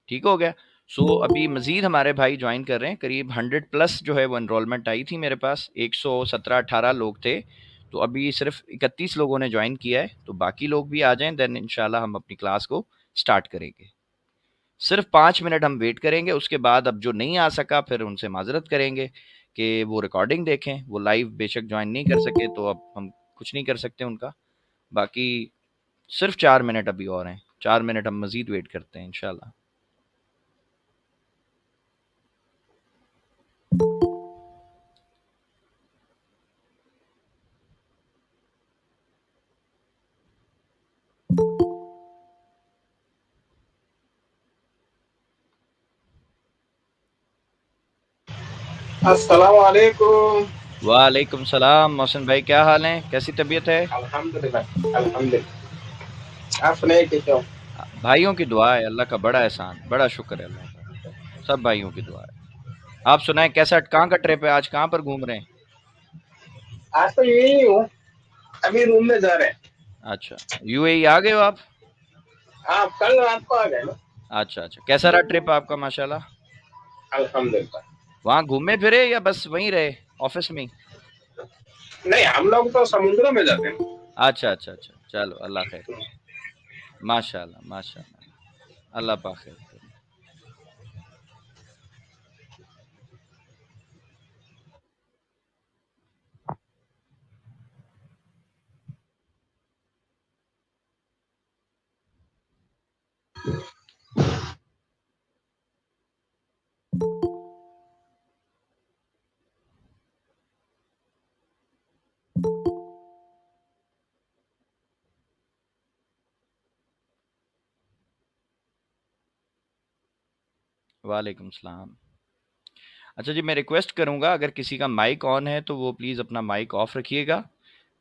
ठीक हो गया। सो अभी मजीद हमारे भाई ज्वाइन कर रहे हैं, करीब 100+ जो है वो एनरोलमेंट आई थी मेरे पास, 117-18 लोग थे। तो अभी सिर्फ 31 लोगों ने ज्वाइन किया है, तो बाकी लोग भी आ जाएं, देन इंशाल्लाह हम अपनी क्लास को स्टार्ट करेंगे। सिर्फ 5 मिनट हम वेट करेंगे, उसके बाद अब जो नहीं आ सका फिर उनसे माजरत करेंगे कि वो रिकॉर्डिंग देखें। वो लाइव बेशक ज्वाइन नहीं कर सके तो अब हम कुछ नहीं कर सकते उनका। बाकी सिर्फ 4 मिनट अभी और हैं, 4 मिनट हम मजीद वेट करते हैं इंशाल्लाह। अस्सलाम वालेकुम। वालेकुम सलाम मोहसिन भाई, क्या हाल है, कैसी तबीयत है? अल्हम्दुलिल्लाह अल्हम्दुलिल्लाह। आप सुनाइए कैसे हो? भाइयों की दुआ है, अल्लाह का बड़ा एहसान, बड़ा शुक्र है अल्लाह का। सब भाइयों की दुआ है। आप सुनाएं, कैसा, कहाँ का ट्रिप है आज, कहाँ पर घूम रहे हैं? आज तो यही हूँ, अभी रूम में जा रहे हैं। अच्छा, यूएई आ गए हो आप? हाँ, कल रात को आ गए ना। अच्छा अच्छा, कैसा रहा ट्रिप आपका, माशाल्लाह? अल्हम्दुलिल्लाह। वहाँ घूमे फिरे या बस वहीं रहे, ऑफिस में ही? नहीं, हम लोग तो समुद्र में जाते हैं। अच्छा अच्छा अच्छा, चलो अल्लाह खैर करे। माशाल्लाह माशाल्लाह, अल्लाह पाक खैर करे। वालेकुम सलाम। अच्छा जी, मैं रिक्वेस्ट करूंगा, अगर किसी का माइक ऑन है तो वो प्लीज़ अपना माइक ऑफ रखिएगा।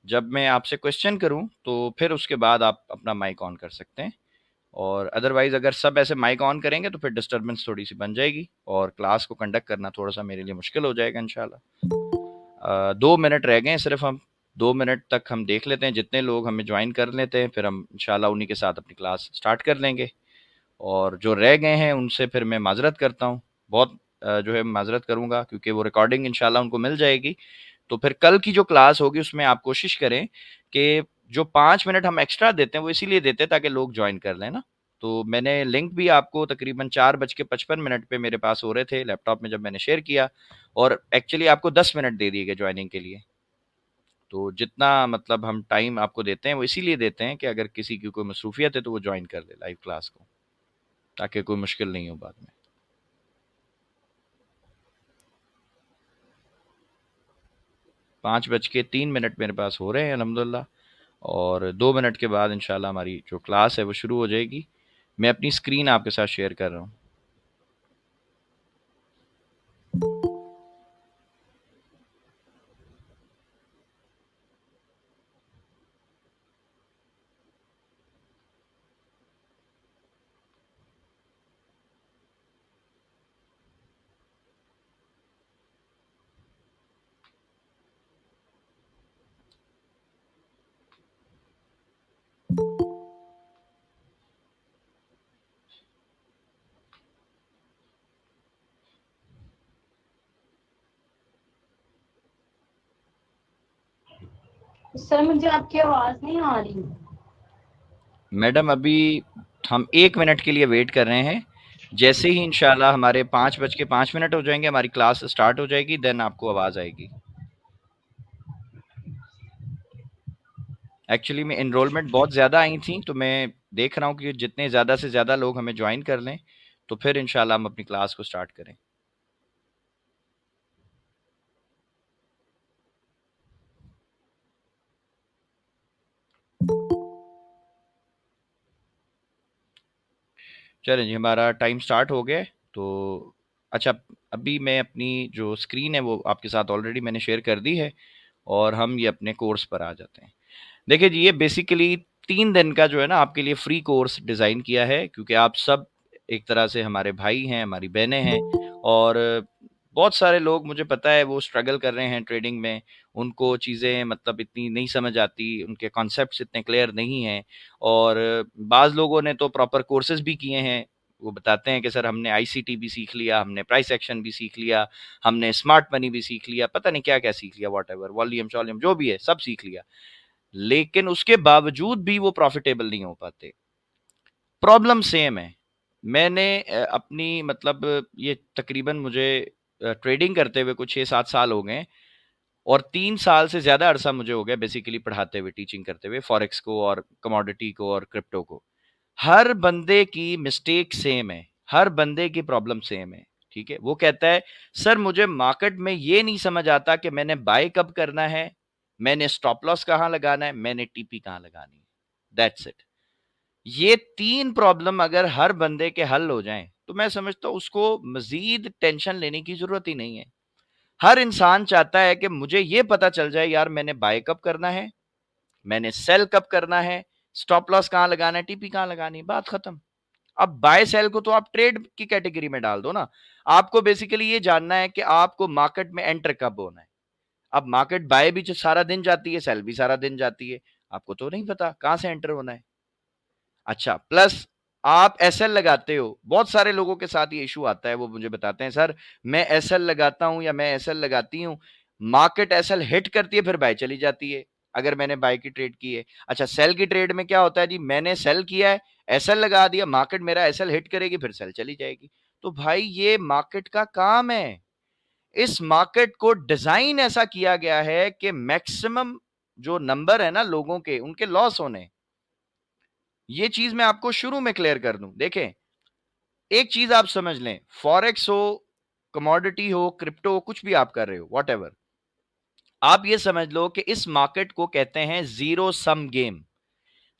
जब मैं आपसे क्वेश्चन करूं तो फिर उसके बाद आप अपना माइक ऑन कर सकते हैं। और अदरवाइज अगर सब ऐसे माइक ऑन करेंगे तो फिर डिस्टरबेंस थोड़ी सी बन जाएगी और क्लास को कंडक्ट करना थोड़ा सा मेरे लिए मुश्किल हो जाएगा इंशाल्लाह। 2 मिनट रह गए हैं सिर्फ, हम 2 मिनट तक हम देख लेते हैं, जितने लोग हमें ज्वाइन कर लेते हैं फिर हम इंशाल्लाह उन्हीं के साथ अपनी क्लास स्टार्ट कर लेंगे। और जो रह गए हैं उनसे फिर मैं माजरत करता हूँ, बहुत जो है माजरत करूँगा, क्योंकि वो रिकॉर्डिंग इंशाल्लाह उनको मिल जाएगी। तो फिर कल की जो क्लास होगी उसमें आप कोशिश करें कि जो 5 मिनट हम एक्स्ट्रा देते हैं वो इसीलिए देते हैं ताकि लोग ज्वाइन कर लें ना। तो मैंने लिंक भी आपको तकरीबन 4:55 पे मेरे पास हो रहे थे लैपटॉप में जब मैंने शेयर किया, और एक्चुअली आपको 10 मिनट दे दिए गए ज्वाइनिंग के लिए। तो जितना मतलब हम टाइम आपको देते हैं वो इसीलिए देते हैं कि अगर किसी की कोई मसरूफियत है तो वो ज्वाइन कर ले लाइव क्लास को, ताकि कोई मुश्किल नहीं हो बाद में। 5:03 मेरे पास हो रहे हैं अल्हम्दुलिल्लाह। और 2 मिनट के बाद इंशाल्लाह हमारी जो क्लास है वो शुरू हो जाएगी। मैं अपनी स्क्रीन आपके साथ शेयर कर रहा हूँ। सर मुझे आपकी आवाज नहीं आ रही। मैडम अभी हम 1 मिनट के लिए वेट कर रहे हैं। जैसे ही इंशाल्लाह हमारे 5:05 हो जाएंगे, हमारी क्लास स्टार्ट हो जाएगी, देन आपको आवाज़ आएगी। एक्चुअली में एनरोलमेंट बहुत ज़्यादा आई थी, तो मैं देख रहा हूँ कि जितने ज़्यादा से ज़्यादा लोग हमें ज्वाइन कर लें तो फिर इंशाल्लाह हम अपनी क्लास को स्टार्ट करें। चलें जी, हमारा टाइम स्टार्ट हो गया है। तो अच्छा, अभी मैं अपनी जो स्क्रीन है वो आपके साथ ऑलरेडी मैंने शेयर कर दी है, और हम ये अपने कोर्स पर आ जाते हैं। देखिए जी, ये बेसिकली 3 दिन का जो है ना आपके लिए फ्री कोर्स डिज़ाइन किया है, क्योंकि आप सब एक तरह से हमारे भाई हैं, हमारी बहनें हैं। और बहुत सारे लोग, मुझे पता है, वो स्ट्रगल कर रहे हैं ट्रेडिंग में। उनको चीज़ें मतलब इतनी नहीं समझ आती, उनके कॉन्सेप्ट्स इतने क्लियर नहीं हैं। और बाज़ लोगों ने तो प्रॉपर कोर्सेज़ भी किए हैं, वो बताते हैं कि सर हमने आईसीटी भी सीख लिया, हमने प्राइस एक्शन भी सीख लिया, हमने स्मार्ट मनी भी सीख लिया, पता नहीं क्या क्या सीख लिया, वॉट एवर, वॉल्यूम शॉल्यूम जो भी है सब सीख लिया, लेकिन उसके बावजूद भी वो प्रॉफिटेबल नहीं हो पाते। प्रॉब्लम सेम है। मैंने अपनी मतलब ये तकरीबन मुझे ट्रेडिंग करते हुए कुछ 6-7 साल हो गए, और 3 साल से ज्यादा अरसा मुझे हो गया बेसिकली पढ़ाते हुए, टीचिंग करते हुए फॉरेक्स को और कमोडिटी को और क्रिप्टो को। हर बंदे की मिस्टेक सेम है, हर बंदे की प्रॉब्लम सेम है। ठीक है, वो कहता है सर मुझे मार्केट में ये नहीं समझ आता कि मैंने बाय कब करना है, मैंने स्टॉप लॉस कहां लगाना है, मैंने टीपी कहां लगानी है। That's it. ये 3 प्रॉब्लम अगर हर बंदे के हल हो जाएं तो मैं समझता हूं उसको मजीद टेंशन लेने की जरूरत ही नहीं है। हर इंसान चाहता है कि मुझे ये पता चल जाए यार मैंने बाय कब करना है, मैंने सेल कब करना है, स्टॉप लॉस कहां लगाना है, टीपी कहां लगानी है, बात खत्म। अब बाय सेल को तो आप ट्रेड की कैटेगरी में डाल दो ना। आपको बेसिकली ये जानना है कि आपको मार्केट में एंटर कब होना है। अब मार्केट बाय भी सारा दिन जाती है, सेल भी सारा दिन जाती है, आपको तो नहीं पता कहां से एंटर होना है। अच्छा, प्लस आप एसएल लगाते हो, बहुत सारे लोगों के साथ ये इशू आता है, वो मुझे बताते हैं सर मैं एसएल लगाता हूं या मैं एसएल लगाती हूं, मार्केट एसएल हिट करती है फिर बाय चली जाती है अगर मैंने बाय की ट्रेड की है। अच्छा, सेल की ट्रेड में क्या होता है जी, मैंने सेल किया है, एसएल लगा दिया, मार्केट मेरा एसएल हिट करेगी फिर सेल चली जाएगी। तो भाई ये मार्केट का काम है। इस मार्केट को डिजाइन ऐसा किया गया है कि मैक्सिमम जो नंबर है ना लोगों के, उनके लॉस होने। ये चीज मैं आपको शुरू में क्लियर कर दूं। देखें, एक चीज आप समझ लें, फॉरेक्स हो, कमोडिटी हो, क्रिप्टो हो, कुछ भी आप कर रहे हो, वॉट एवर, आप ये समझ लो कि इस मार्केट को कहते हैं zero sum game.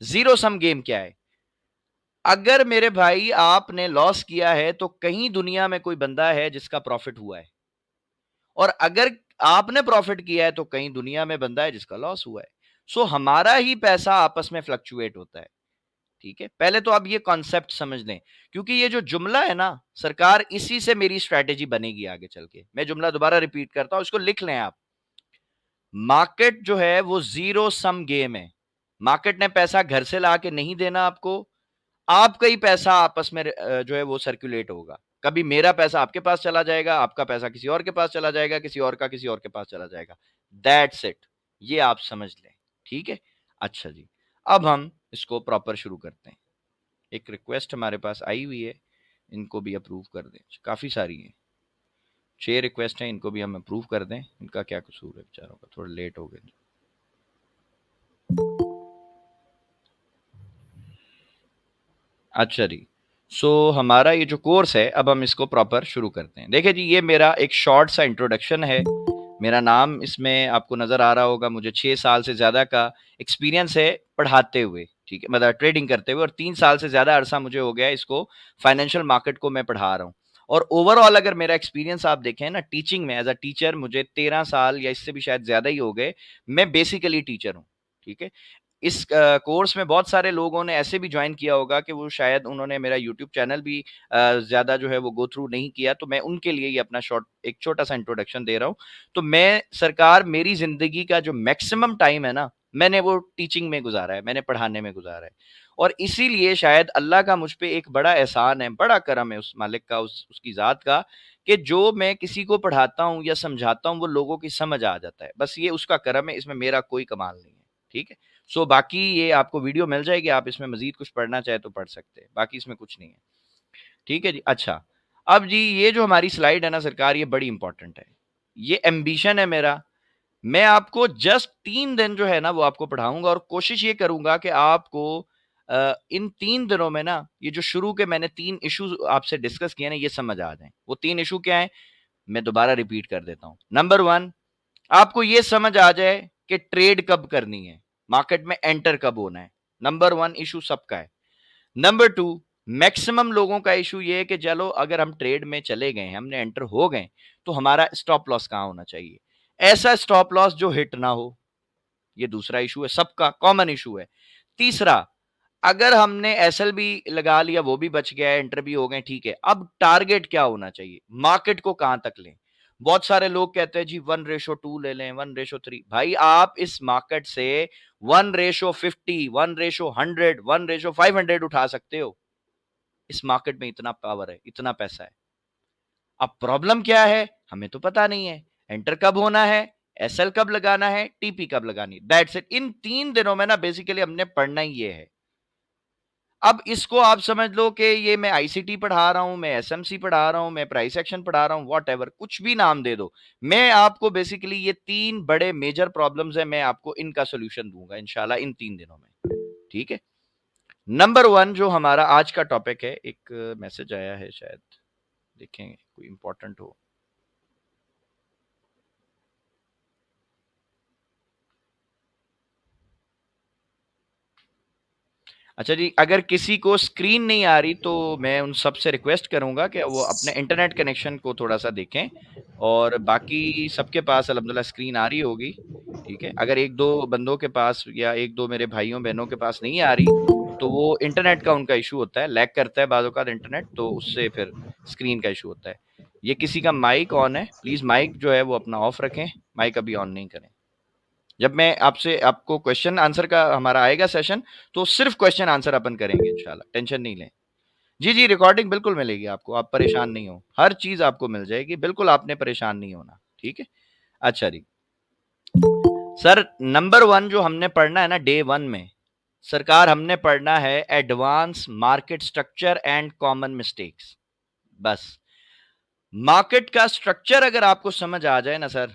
Zero sum game क्या है? अगर मेरे भाई आपने लॉस किया है तो कहीं दुनिया में कोई बंदा है जिसका प्रॉफिट हुआ है, और अगर आपने प्रॉफिट किया है तो कहीं दुनिया में बंदा है जिसका लॉस हुआ है। सो हमारा ही पैसा आपस में फ्लक्चुएट होता है। ठीक है, पहले तो आप ये कॉन्सेप्ट समझ लें, क्योंकि ये जो जुमला है ना सरकार, इसी से मेरी स्ट्रैटेजी बनेगी आगे चल के। मैं जुमला दोबारा रिपीट करता हूं, इसको लिख लें आप। मार्केट जो है वो जीरो सम गेम है। मार्केट ने पैसा घर से ला के नहीं देना आपको, आपका ही पैसा आपस में जो है वो सर्कुलेट होगा। कभी मेरा पैसा आपके पास चला जाएगा, आपका पैसा किसी और के पास चला जाएगा, किसी और का किसी और के पास चला जाएगा। दैट्स इट, ये आप समझ लें। ठीक है, अच्छा जी, अब हम इसको प्रॉपर शुरू करते हैं। एक रिक्वेस्ट हमारे पास आई हुई है, इनको भी अप्रूव कर दें। काफ़ी सारी हैं, 6 रिक्वेस्ट हैं, इनको भी हम अप्रूव कर दें। इनका क्या कसूर है बेचारों का, थोड़ा लेट हो गए। अच्छा जी, सो हमारा ये जो कोर्स है अब हम इसको प्रॉपर शुरू करते हैं। देखिए जी, ये मेरा एक शॉर्ट सा इंट्रोडक्शन है। मेरा नाम इसमें आपको नज़र आ रहा होगा। मुझे 6 साल से ज़्यादा का एक्सपीरियंस है पढ़ाते हुए, ठीक है, मतलब ट्रेडिंग करते हुए, और 3 साल से ज़्यादा अरसा मुझे हो गया इसको, फाइनेंशियल मार्केट को मैं पढ़ा रहा हूँ। और ओवरऑल अगर मेरा एक्सपीरियंस आप देखें ना टीचिंग में, एज अ टीचर मुझे 13 साल या इससे भी शायद ज़्यादा ही हो गए। मैं बेसिकली टीचर हूँ। ठीक है, इस कोर्स में बहुत सारे लोगों ने ऐसे भी ज्वाइन किया होगा कि वो शायद उन्होंने मेरा यूट्यूब चैनल भी ज़्यादा जो है वो गो थ्रू नहीं किया, तो मैं उनके लिए ही अपना एक छोटा सा इंट्रोडक्शन दे रहा हूँ। तो मैं सरकार, मेरी ज़िंदगी का जो मैक्सिमम टाइम है ना, मैंने वो टीचिंग में गुजारा है, मैंने पढ़ाने में गुजारा है। और इसीलिए शायद अल्लाह का मुझ पे एक बड़ा एहसान है, बड़ा करम है उस मालिक का, उसकी ज़ात का, कि जो मैं किसी को पढ़ाता हूँ या समझाता हूँ वो लोगों की समझ आ जाता है। बस ये उसका करम है, इसमें मेरा कोई कमाल नहीं है। ठीक है, सो बाकी ये आपको वीडियो मिल जाएगी, आप इसमें मजीद कुछ पढ़ना चाहे तो पढ़ सकते हैं, बाकी इसमें कुछ नहीं है। ठीक है जी, अच्छा, अब जी ये जो हमारी स्लाइड है ना सरकार, ये बड़ी इंपॉर्टेंट है। ये एम्बिशन है मेरा, मैं आपको जस्ट 3 दिन जो है ना वो आपको पढ़ाऊंगा, और कोशिश ये करूंगा कि आपको इन 3 दिनों में ना ये जो शुरू के मैंने 3 इशू आपसे डिस्कस किए ना ये समझ आ जाए। वो 3 इशू क्या है, मैं दोबारा रिपीट कर देता हूं। नंबर 1, आपको ये समझ आ जाए कि ट्रेड कब करनी है, मार्केट में एंटर कब होना है। नंबर 1 इशू सबका है। नंबर 2, मैक्सिमम लोगों का इशू ये है कि चलो अगर हम ट्रेड में चले गए, हमने एंटर हो गए, तो हमारा स्टॉप लॉस कहां होना चाहिए, ऐसा स्टॉप लॉस जो हिट ना हो। ये दूसरा इशू है, सबका कॉमन इशू है। तीसरा, अगर हमने एसएल भी लगा लिया, वो भी बच गया है, एंटर भी हो गए, ठीक है, अब टारगेट क्या होना चाहिए, मार्केट को कहां तक लें। बहुत सारे लोग कहते हैं जी 1:2 ले लें, 1:3। भाई आप इस मार्केट से 1:50, 1:100, 1:500 उठा सकते हो। इस मार्केट में इतना पावर है, इतना पैसा है। अब प्रॉब्लम क्या है, हमें तो पता नहीं है। एंटर कब होना है, एसएल कब लगाना है, टीपी कब लगानी, दैट्स इट। इन 3 दिनों में ना बेसिकली हमने पढ़ना ही ये है। अब इसको आप समझ लो कि ये मैं आईसीटी पढ़ा रहा हूं, मैं एसएमसी पढ़ा रहा हूं, मैं प्राइस एक्शन पढ़ा रहा हूं, व्हाटएवर, कुछ भी नाम दे दो। मैं आपको बेसिकली ये 3 बड़े मेजर प्रॉब्लम्स है, मैं आपको इनका सोल्यूशन दूंगा इंशाल्लाह इन 3 दिनों में। ठीक है। नंबर 1 जो हमारा आज का टॉपिक है, एक मैसेज आया है, शायद देखें कोई इंपॉर्टेंट हो। अच्छा जी, अगर किसी को स्क्रीन नहीं आ रही तो मैं उन सबसे रिक्वेस्ट करूंगा कि वो अपने इंटरनेट कनेक्शन को थोड़ा सा देखें, और बाकी सबके पास अल्हम्दुलिल्लाह स्क्रीन आ रही होगी। ठीक है। अगर एक दो बंदों के पास या एक दो मेरे भाइयों बहनों के पास नहीं आ रही तो वो इंटरनेट का उनका इशू होता है, लैग करता है बाज़ औक़ात इंटरनेट, तो उससे फिर स्क्रीन का इशू होता है। ये किसी का माइक ऑन है, प्लीज माइक जो है वो अपना ऑफ रखें, माइक अभी ऑन नहीं करें। जब मैं आपसे आपको क्वेश्चन आंसर का हमारा आएगा सेशन, तो सिर्फ क्वेश्चन आंसर अपन करेंगे इंशाल्लाह, टेंशन नहीं लें। जी जी, रिकॉर्डिंग बिल्कुल मिलेगी आपको, आप परेशान नहीं हो, हर चीज आपको मिल जाएगी, बिल्कुल आपने परेशान नहीं होना। ठीक है। अच्छा जी सर, नंबर 1 जो हमने पढ़ना है ना डे 1 में, सरकार हमने पढ़ना है advance market structure and common mistakes. बस मार्केट का स्ट्रक्चर अगर आपको समझ आ जाए ना सर,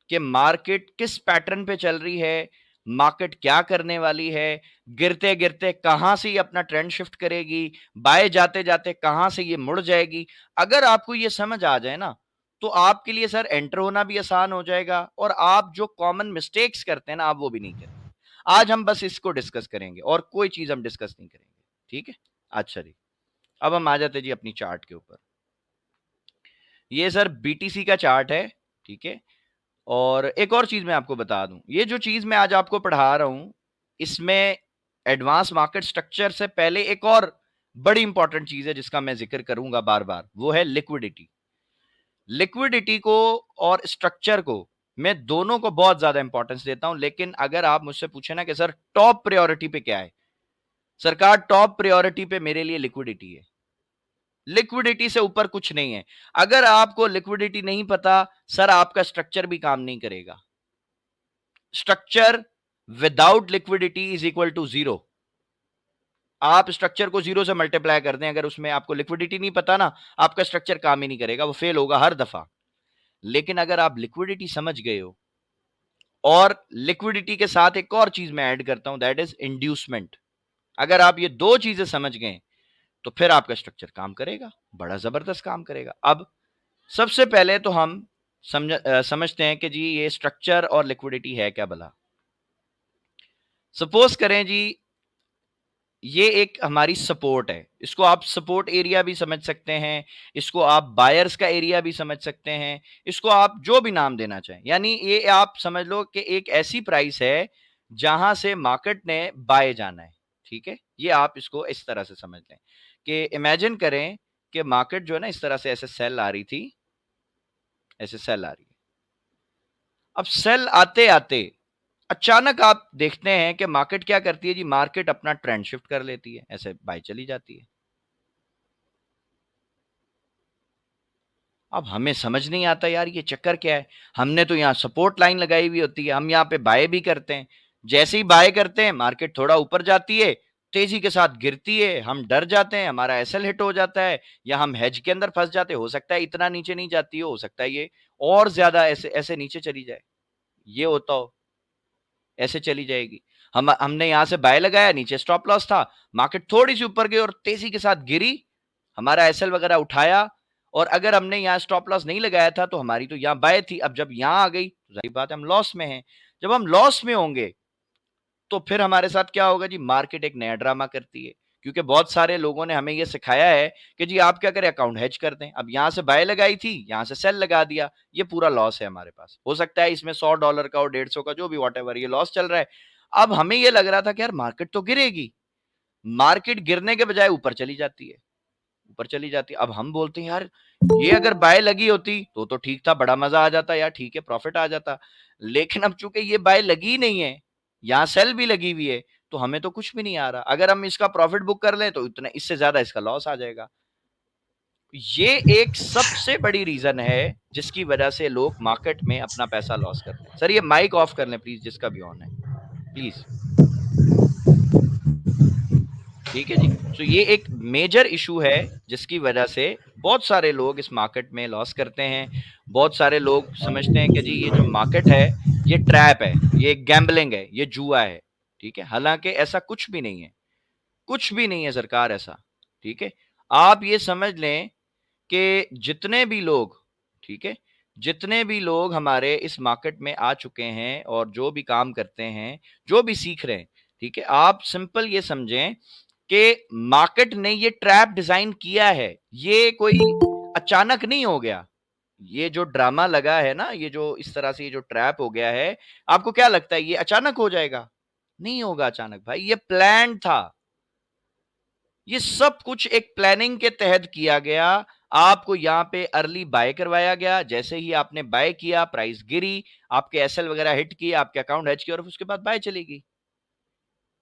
कि मार्केट किस पैटर्न पे चल रही है, मार्केट क्या करने वाली है, गिरते गिरते कहां से ये अपना ट्रेंड शिफ्ट करेगी, बाय जाते जाते कहां से ये मुड़ जाएगी, अगर आपको ये समझ आ जाए ना, तो आपके लिए सर एंटर होना भी आसान हो जाएगा, और आप जो कॉमन मिस्टेक्स करते हैं ना, आप वो भी नहीं करेंगे। आज हम बस इसको डिस्कस करेंगे और कोई चीज हम डिस्कस नहीं करेंगे। ठीक है। अच्छा जी, अब हम आ जाते जी अपनी चार्ट के ऊपर। ये सर बीटीसी का चार्ट है। ठीक है। और एक और चीज मैं आपको बता दूं, ये जो चीज मैं आज आपको पढ़ा रहा हूं, इसमें एडवांस मार्केट स्ट्रक्चर से पहले एक और बड़ी इंपॉर्टेंट चीज है जिसका मैं जिक्र करूंगा बार बार, वो है लिक्विडिटी। लिक्विडिटी को और स्ट्रक्चर को मैं दोनों को बहुत ज्यादा इंपॉर्टेंस देता हूं, लेकिन अगर आप मुझसे पूछे ना कि सर टॉप प्रायोरिटी पे क्या है, सरकार टॉप प्रायोरिटी पे मेरे लिए लिक्विडिटी है। लिक्विडिटी से ऊपर कुछ नहीं है। अगर आपको लिक्विडिटी नहीं पता सर, आपका स्ट्रक्चर भी काम नहीं करेगा। Structure without liquidity is equal to zero. आप स्ट्रक्चर को जीरो से मल्टीप्लाई कर दें, अगर उसमें आपको लिक्विडिटी नहीं पता ना, आपका स्ट्रक्चर काम ही नहीं करेगा, वो फेल होगा हर दफा। लेकिन अगर आप लिक्विडिटी समझ गए हो, और लिक्विडिटी के साथ एक और चीज मैं ऐड करता हूं, दैट इज इंड्यूसमेंट, अगर आप ये दो चीजें समझ गए तो फिर आपका स्ट्रक्चर काम करेगा, बड़ा जबरदस्त काम करेगा। अब सबसे पहले तो हम समझते हैं कि जी ये स्ट्रक्चर और लिक्विडिटी है क्या भला। सपोज करें जी, ये एक हमारी सपोर्ट है, इसको आप सपोर्ट एरिया भी समझ सकते हैं, इसको आप बायर्स का एरिया भी समझ सकते हैं, इसको आप जो भी नाम देना चाहें, यानी ये आप समझ लो कि एक ऐसी प्राइस है जहां से मार्केट ने बाय जाना है। ठीक है। ये आप इसको इस तरह से समझ लें कि इमेजिन करें कि मार्केट जो है ना इस तरह से ऐसे सेल आ रही थी, ऐसे सेल आ रही है। अब सेल आते आते अचानक आप देखते हैं कि मार्केट क्या करती है जी, मार्केट अपना ट्रेंड शिफ्ट कर लेती है, ऐसे बाय चली जाती है। अब हमें समझ नहीं आता यार ये चक्कर क्या है, हमने तो यहाँ सपोर्ट लाइन लगाई हुई होती है, हम यहाँ पे बाय भी करते हैं, जैसे ही बाय करते हैं मार्केट थोड़ा ऊपर जाती है, तेजी के साथ गिरती है, हम डर जाते हैं, हमारा एसएल हिट हो जाता है, या हम हेज के अंदर फंस जाते हैं, हो सकता है इतना नीचे नहीं जाती हो सकता है ये और ज्यादा ऐसे ऐसे नीचे चली जाए, ये होता हो, ऐसे चली जाएगी। हमने यहां से बाय लगाया, नीचे स्टॉप लॉस था, मार्केट थोड़ी सी ऊपर गई और तेजी के साथ गिरी, हमारा एसएल वगैरह उठाया, और अगर हमने यहाँ स्टॉप लॉस नहीं लगाया था तो हमारी तो यहाँ बाय थी, अब जब यहाँ आ गई तो जाहिर बात है हम लॉस में हैं। जब हम लॉस में होंगे तो फिर हमारे साथ क्या होगा जी, मार्केट एक नया ड्रामा करती है, क्योंकि बहुत सारे लोगों ने हमें यह सिखाया है कि जी आप क्या करें, अकाउंट हेज कर दें। अब यहां से बाय लगाई थी, यहां से सेल लगा दिया, ये पूरा लॉस है हमारे पास, हो सकता है इसमें $100 का और 150 का जो भी वॉट एवर ये लॉस चल रहा है। अब हमें यह लग रहा था कि यार मार्केट तो गिरेगी, मार्केट गिरने के बजाय ऊपर चली जाती है, ऊपर चली जाती है। अब हम बोलते हैं यार ये अगर बाय लगी होती तो ठीक था, बड़ा मजा आ जाता यार, ठीक है प्रॉफिट आ जाता, लेकिन अब चूंकि ये बाय लगी नहीं है, यहां सेल भी लगी हुई है, तो हमें तो कुछ भी नहीं आ रहा। अगर हम इसका प्रॉफिट बुक कर लें तो इतना, इससे ज्यादा इसका लॉस आ जाएगा। ये एक सबसे बड़ी रीजन है जिसकी वजह से लोग मार्केट में अपना पैसा लॉस करते हैं। सर ये माइक ऑफ कर लें प्लीज, जिसका भी ऑन है प्लीज। ठीक है जी। तो ये एक मेजर इशू है जिसकी वजह से बहुत सारे लोग इस मार्केट में लॉस करते हैं। बहुत सारे लोग समझते हैं कि जी ये जो मार्केट है ये ट्रैप है, ये गैम्बलिंग है, ये जुआ है। ठीक है, हालांकि ऐसा कुछ भी नहीं है, कुछ भी नहीं है सरकार ऐसा। ठीक है, आप ये समझ लें कि जितने भी लोग, ठीक है, जितने भी लोग हमारे इस मार्केट में आ चुके हैं और जो भी काम करते हैं, जो भी सीख रहे हैं, ठीक है, आप सिंपल ये समझें कि मार्केट ने ये ट्रैप डिजाइन किया है, ये कोई अचानक नहीं हो गया। ये जो ड्रामा लगा है ना, ये जो इस तरह से ये जो ट्रैप हो गया है, आपको क्या लगता है ये अचानक हो जाएगा? नहीं होगा अचानक भाई, ये प्लान था। ये सब कुछ एक प्लानिंग के तहत किया गया। आपको यहां पे अर्ली बाय करवाया गया, जैसे ही आपने बाय किया प्राइस गिरी, आपके एसएल वगैरह हिट किए, आपके अकाउंट हैच किया और उसके बाद बाय चलेगी।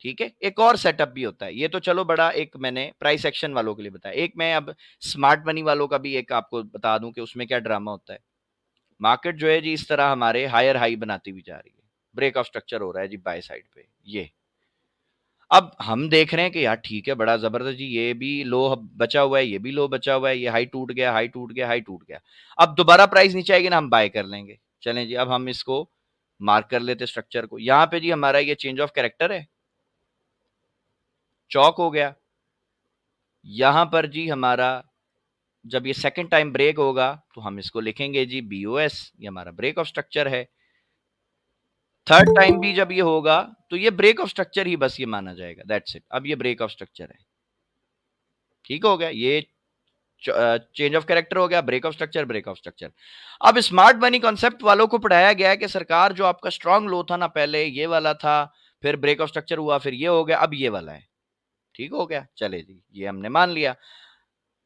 ठीक है, एक और सेटअप भी होता है। ये तो चलो बड़ा एक मैंने प्राइस एक्शन वालों के लिए बताया, एक मैं अब स्मार्ट मनी वालों का भी एक आपको बता दूं कि उसमें क्या ड्रामा होता है। मार्केट जो है जी इस तरह हमारे हायर हाई बनाती हुई जा रही है, ब्रेक ऑफ स्ट्रक्चर हो रहा है जी बाय साइड पे। ये अब हम देख रहे हैं कि यार ठीक है, बड़ा जबरदस्त जी, ये भी लो बचा हुआ है, ये भी लो बचा हुआ है, ये हाई टूट गया, हाई टूट गया, हाई टूट गया। अब दोबारा प्राइस नीचे आएगी ना, हम बाय कर लेंगे। चलें जी, अब हम इसको मार्क कर लेते स्ट्रक्चर को। यहां पे जी हमारा ये चेंज ऑफ कैरेक्टर है, चौक हो गया। यहां पर जी हमारा जब ये सेकंड टाइम ब्रेक होगा तो हम इसको लिखेंगे जी बीओएस, ये हमारा ब्रेक ऑफ स्ट्रक्चर है। थर्ड टाइम भी जब ये होगा तो ये ब्रेक ऑफ स्ट्रक्चर ही बस ये माना जाएगा, दैट्स इट। अब ये ब्रेक ऑफ स्ट्रक्चर है, ठीक हो गया। ये चेंज ऑफ कैरेक्टर हो गया, break of structure, break of structure. अब स्मार्ट मनी कॉन्सेप्ट वालों को पढ़ाया गया है कि सरकार जो आपका स्ट्रांग लो था ना, पहले ये वाला था, फिर ब्रेक ऑफ स्ट्रक्चर हुआ, फिर ये हो गया, अब ये वाला है। ठीक हो गया, चले जी, ये हमने मान लिया।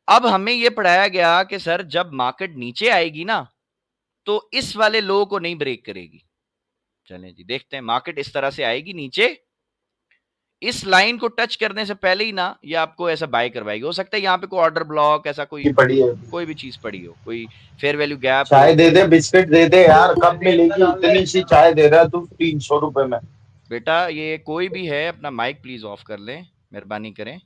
अब हमें ये पढ़ाया गया कि सर जब मार्केट नीचे आएगी ना तो इस वाले लो को नहीं ब्रेक करेगी। चलें जी, देखते हैं। मार्केट इस तरह से आएगी नीचे, इस लाइन को टच करने से पहले ही ना ये आपको ऐसा बाय करवाएगी। हो सकता है यहाँ पे कोई ऑर्डर ब्लॉक, ऐसा कोई की पड़ी है। कोई भी चीज पड़ी हो, कोई फेयर वैल्यू गैप चाय हो। दे दे, बिस्किट दे दे यार, कब मिलेगी? इतनी सी चाय दे रहा है तू 300 रुपए में। बेटा ये कोई भी है, अपना माइक प्लीज ऑफ कर लें, मेहरबानी करें।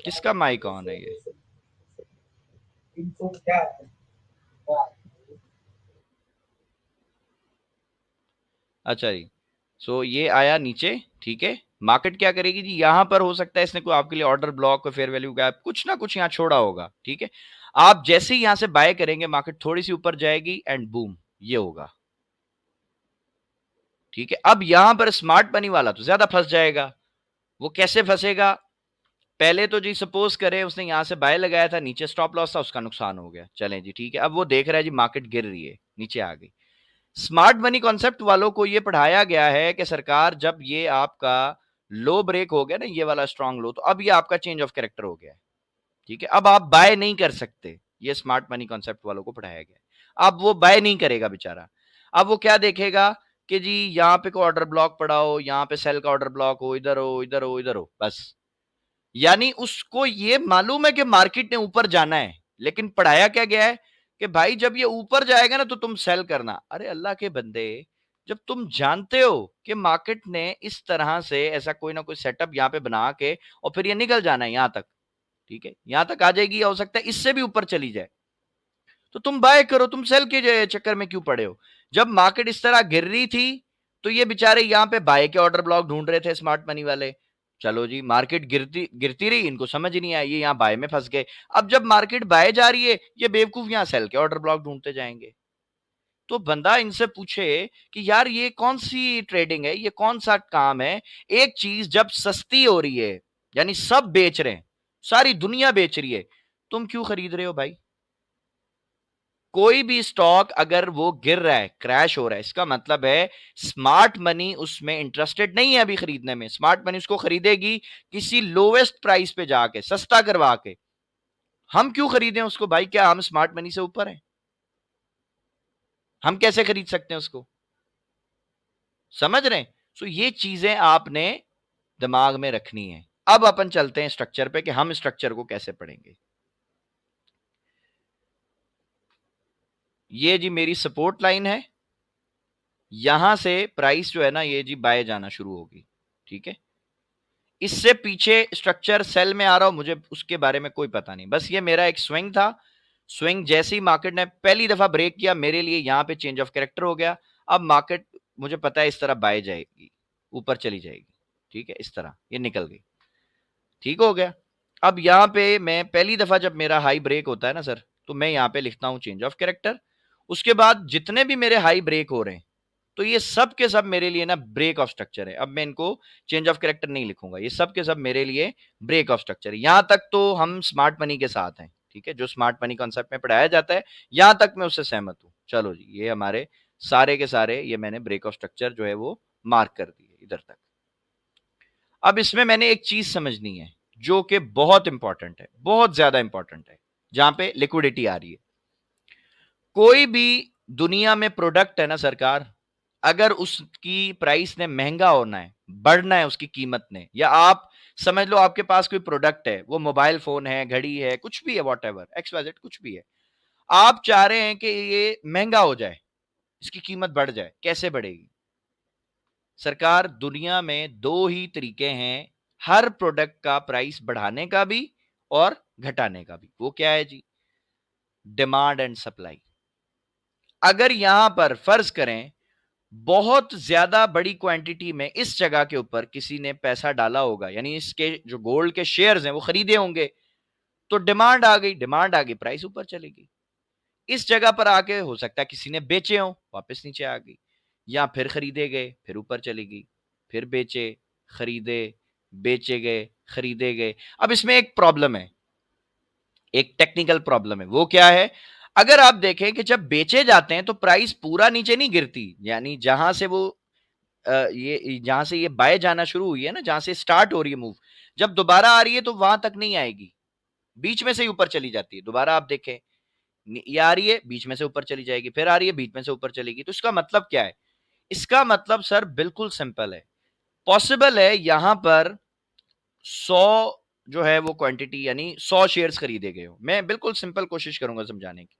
किसका माइक ऑन है ये? अच्छा जी, सो ये आया नीचे, ठीक है। मार्केट क्या करेगी जी, यहां पर हो सकता है इसने कोई आपके लिए ऑर्डर ब्लॉक, कोई फेयर वैल्यू गैप, कुछ ना कुछ यहाँ छोड़ा होगा। ठीक है, आप जैसे ही यहां से बाय करेंगे मार्केट थोड़ी सी ऊपर जाएगी एंड बूम ये होगा। ठीक है, अब यहां पर स्मार्ट मनी वाला तो ज्यादा फंस जाएगा। वो कैसे फंसेगा? पहले तो जी सपोज करें उसने यहां से बाय लगाया था, नीचे स्टॉप लॉस था, उसका नुकसान हो गया। चलें जी, ठीक है, अब वो देख रहा है जी मार्केट गिर रही है, नीचे आ गई। स्मार्ट मनी कॉन्सेप्ट वालों को ये पढ़ाया गया है कि सरकार जब ये आपका लो ब्रेक हो गया ना, ये वाला स्ट्रांग लो, तो अब ये आपका चेंज ऑफ कैरेक्टर हो गया है। ठीक है, अब आप बाय नहीं कर सकते, ये स्मार्ट मनी कॉन्सेप्ट वालों को पढ़ाया गया है। अब वो बाय नहीं करेगा बेचारा। अब वो क्या देखेगा कि जी यहाँ पे कोई ऑर्डर ब्लॉक पड़ा हो, यहाँ पे सेल का ऑर्डर ब्लॉक हो, इधर हो, इधर हो, इधर हो, बस। यानी उसको ये मालूम है कि मार्केट ने ऊपर जाना है, लेकिन पढ़ाया क्या गया है कि भाई जब ये ऊपर जाएगा ना तो तुम सेल करना। अरे अल्लाह के बंदे, जब तुम जानते हो कि मार्केट ने इस तरह से ऐसा कोई ना कोई सेटअप यहाँ पे बना के और फिर ये निकल जाना है यहां तक, ठीक है, यहां तक आ जाएगी, या हो सकता है इससे भी ऊपर चली जाए, तो तुम बाय करो, तुम सेल के चक्कर में क्यों पड़े हो? जब मार्केट इस तरह गिर रही थी तो ये बेचारे यहां पे बाय के ऑर्डर ब्लॉक ढूंढ रहे थे स्मार्ट मनी वाले। चलो जी, मार्केट गिरती गिरती रही, इनको समझ नहीं आई, ये यहाँ बाय में फंस गए। अब जब मार्केट बाय जा रही है, ये बेवकूफ यहाँ सेल के ऑर्डर ब्लॉक ढूंढते जाएंगे। तो बंदा इनसे पूछे कि यार ये कौन सी ट्रेडिंग है, ये कौन सा काम है? एक चीज जब सस्ती हो रही है, यानी सब बेच रहे हैं, सारी दुनिया बेच रही है, तुम क्यों खरीद रहे हो भाई? कोई भी स्टॉक अगर वो गिर रहा है, क्रैश हो रहा है, इसका मतलब है स्मार्ट मनी उसमें इंटरेस्टेड नहीं है अभी खरीदने में। स्मार्ट मनी उसको खरीदेगी किसी लोवेस्ट प्राइस पे जाके, सस्ता करवा के। हम क्यों खरीदें उसको भाई? क्या हम स्मार्ट मनी से ऊपर हैं? हम कैसे खरीद सकते हैं उसको? समझ रहे हैं? सो ये चीजें आपने दिमाग में रखनी है। अब अपन चलते हैं स्ट्रक्चर पे कि हम स्ट्रक्चर को कैसे पढ़ेंगे। ये जी मेरी सपोर्ट लाइन है, यहां से प्राइस जो है ना ये जी बाय जाना शुरू होगी, ठीक है। इससे पीछे स्ट्रक्चर सेल में आ रहा हो मुझे उसके बारे में कोई पता नहीं, बस ये मेरा एक स्विंग था। स्विंग जैसे ही मार्केट ने पहली दफा ब्रेक किया मेरे लिए यहां पे चेंज ऑफ कैरेक्टर हो गया। अब मार्केट मुझे पता है इस तरह बाय जाएगी, ऊपर चली जाएगी, ठीक है, इस तरह ये निकल गई, ठीक हो गया। अब यहां पे मैं पहली दफा जब मेरा हाई ब्रेक होता है ना सर, तो मैं यहां पे लिखता हूं चेंज ऑफ कैरेक्टर। उसके बाद जितने भी मेरे हाई ब्रेक हो रहे हैं तो ये सब के सब मेरे लिए ना ब्रेक ऑफ स्ट्रक्चर है। अब मैं इनको चेंज ऑफ कैरेक्टर नहीं लिखूंगा, ये सब के सब मेरे लिए ब्रेक ऑफ स्ट्रक्चर है। यहां तक तो हम स्मार्ट मनी के साथ हैं, ठीक है, जो स्मार्ट मनी कॉन्सेप्ट में पढ़ाया जाता है यहां तक मैं उससे सहमत हूं। चलो जी, ये हमारे सारे के सारे ये मैंने ब्रेक ऑफ स्ट्रक्चर जो है वो मार्क कर दिए इधर तक। अब इसमें मैंने एक चीज समझनी है जो कि बहुत इंपॉर्टेंट है, बहुत ज्यादा इंपॉर्टेंट है, जहां पे लिक्विडिटी आ रही है। कोई भी दुनिया में प्रोडक्ट है ना सरकार, अगर उसकी प्राइस ने महंगा होना है, बढ़ना है उसकी कीमत ने, या आप समझ लो आपके पास कोई प्रोडक्ट है, वो मोबाइल फोन है, घड़ी है, कुछ भी है, वॉट एवर XYZ कुछ भी है, आप चाह रहे हैं कि ये महंगा हो जाए, इसकी कीमत बढ़ जाए, कैसे बढ़ेगी सरकार? दुनिया में दो ही तरीके हैं हर प्रोडक्ट का प्राइस बढ़ाने का भी और घटाने का भी। वो क्या है जी? Demand and supply. अगर यहां पर फर्ज करें बहुत ज्यादा बड़ी क्वांटिटी में इस जगह के ऊपर किसी ने पैसा डाला होगा, यानी इसके जो गोल्ड के शेयर्स हैं वो खरीदे होंगे, तो डिमांड आ गई, डिमांड आ गई, प्राइस ऊपर चलेगी। इस जगह पर आके हो सकता है किसी ने बेचे हो, वापस नीचे आ गई, या फिर खरीदे गए फिर ऊपर चली गई, फिर बेचे, खरीदे, बेचे गए, खरीदे गए। अब इसमें एक प्रॉब्लम है, एक टेक्निकल प्रॉब्लम है। वो क्या है? अगर आप देखें कि जब बेचे जाते हैं तो प्राइस पूरा नीचे नहीं गिरती, यानी जहां से वो ये जहां से ये बाय जाना शुरू हुई है ना, जहां से स्टार्ट हो रही है मूव, जब दोबारा आ रही है तो वहां तक नहीं आएगी, बीच में से ही ऊपर चली जाती है। दोबारा आप देखें, ये आ रही है बीच में से ऊपर चली जाएगी, फिर आ रही है बीच में से ऊपर चलेगी। तो इसका मतलब क्या है? इसका मतलब सर बिल्कुल सिंपल है। पॉसिबल है यहां पर 100 जो है वो क्वांटिटी, यानी 100 शेयर्स खरीदे गए हो। मैं बिल्कुल सिंपल कोशिश करूंगा समझाने की।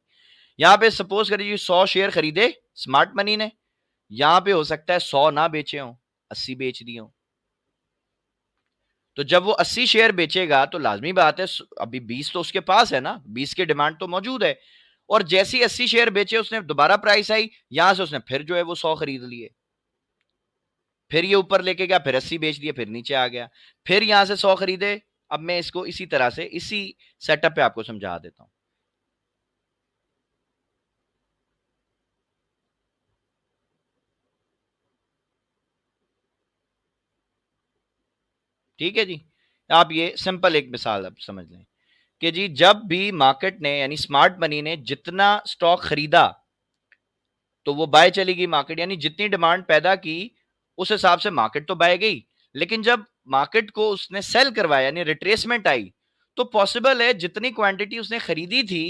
यहां पे सपोज करिए 100 शेयर खरीदे स्मार्ट मनी ने, यहां पे हो सकता है 100 ना बेचे हो, 80 बेच दिए हो। तो जब वो 80 शेयर बेचेगा तो लाजमी बात है अभी 20 तो उसके पास है ना, 20 की डिमांड तो मौजूद है। और जैसी 80 शेयर बेचे उसने, दोबारा प्राइस आई, यहां से उसने फिर जो है वो 100 खरीद लिए, फिर ये ऊपर लेके गया, फिर 80 बेच दिए, फिर नीचे आ गया, फिर यहां से 100 खरीदे। अब मैं इसको इसी तरह से इसी सेटअप पे आपको समझा देता हूं। ठीक है जी, आप ये सिंपल एक मिसाल अब समझ लें कि जी जब भी मार्केट ने यानी स्मार्ट मनी ने जितना स्टॉक खरीदा तो वो बाय चली गई मार्केट, यानी जितनी डिमांड पैदा की उस हिसाब से मार्केट तो बाय गई। लेकिन जब मार्केट को उसने सेल करवाया यानी रिट्रेसमेंट आई, तो पॉसिबल है जितनी क्वांटिटी उसने खरीदी थी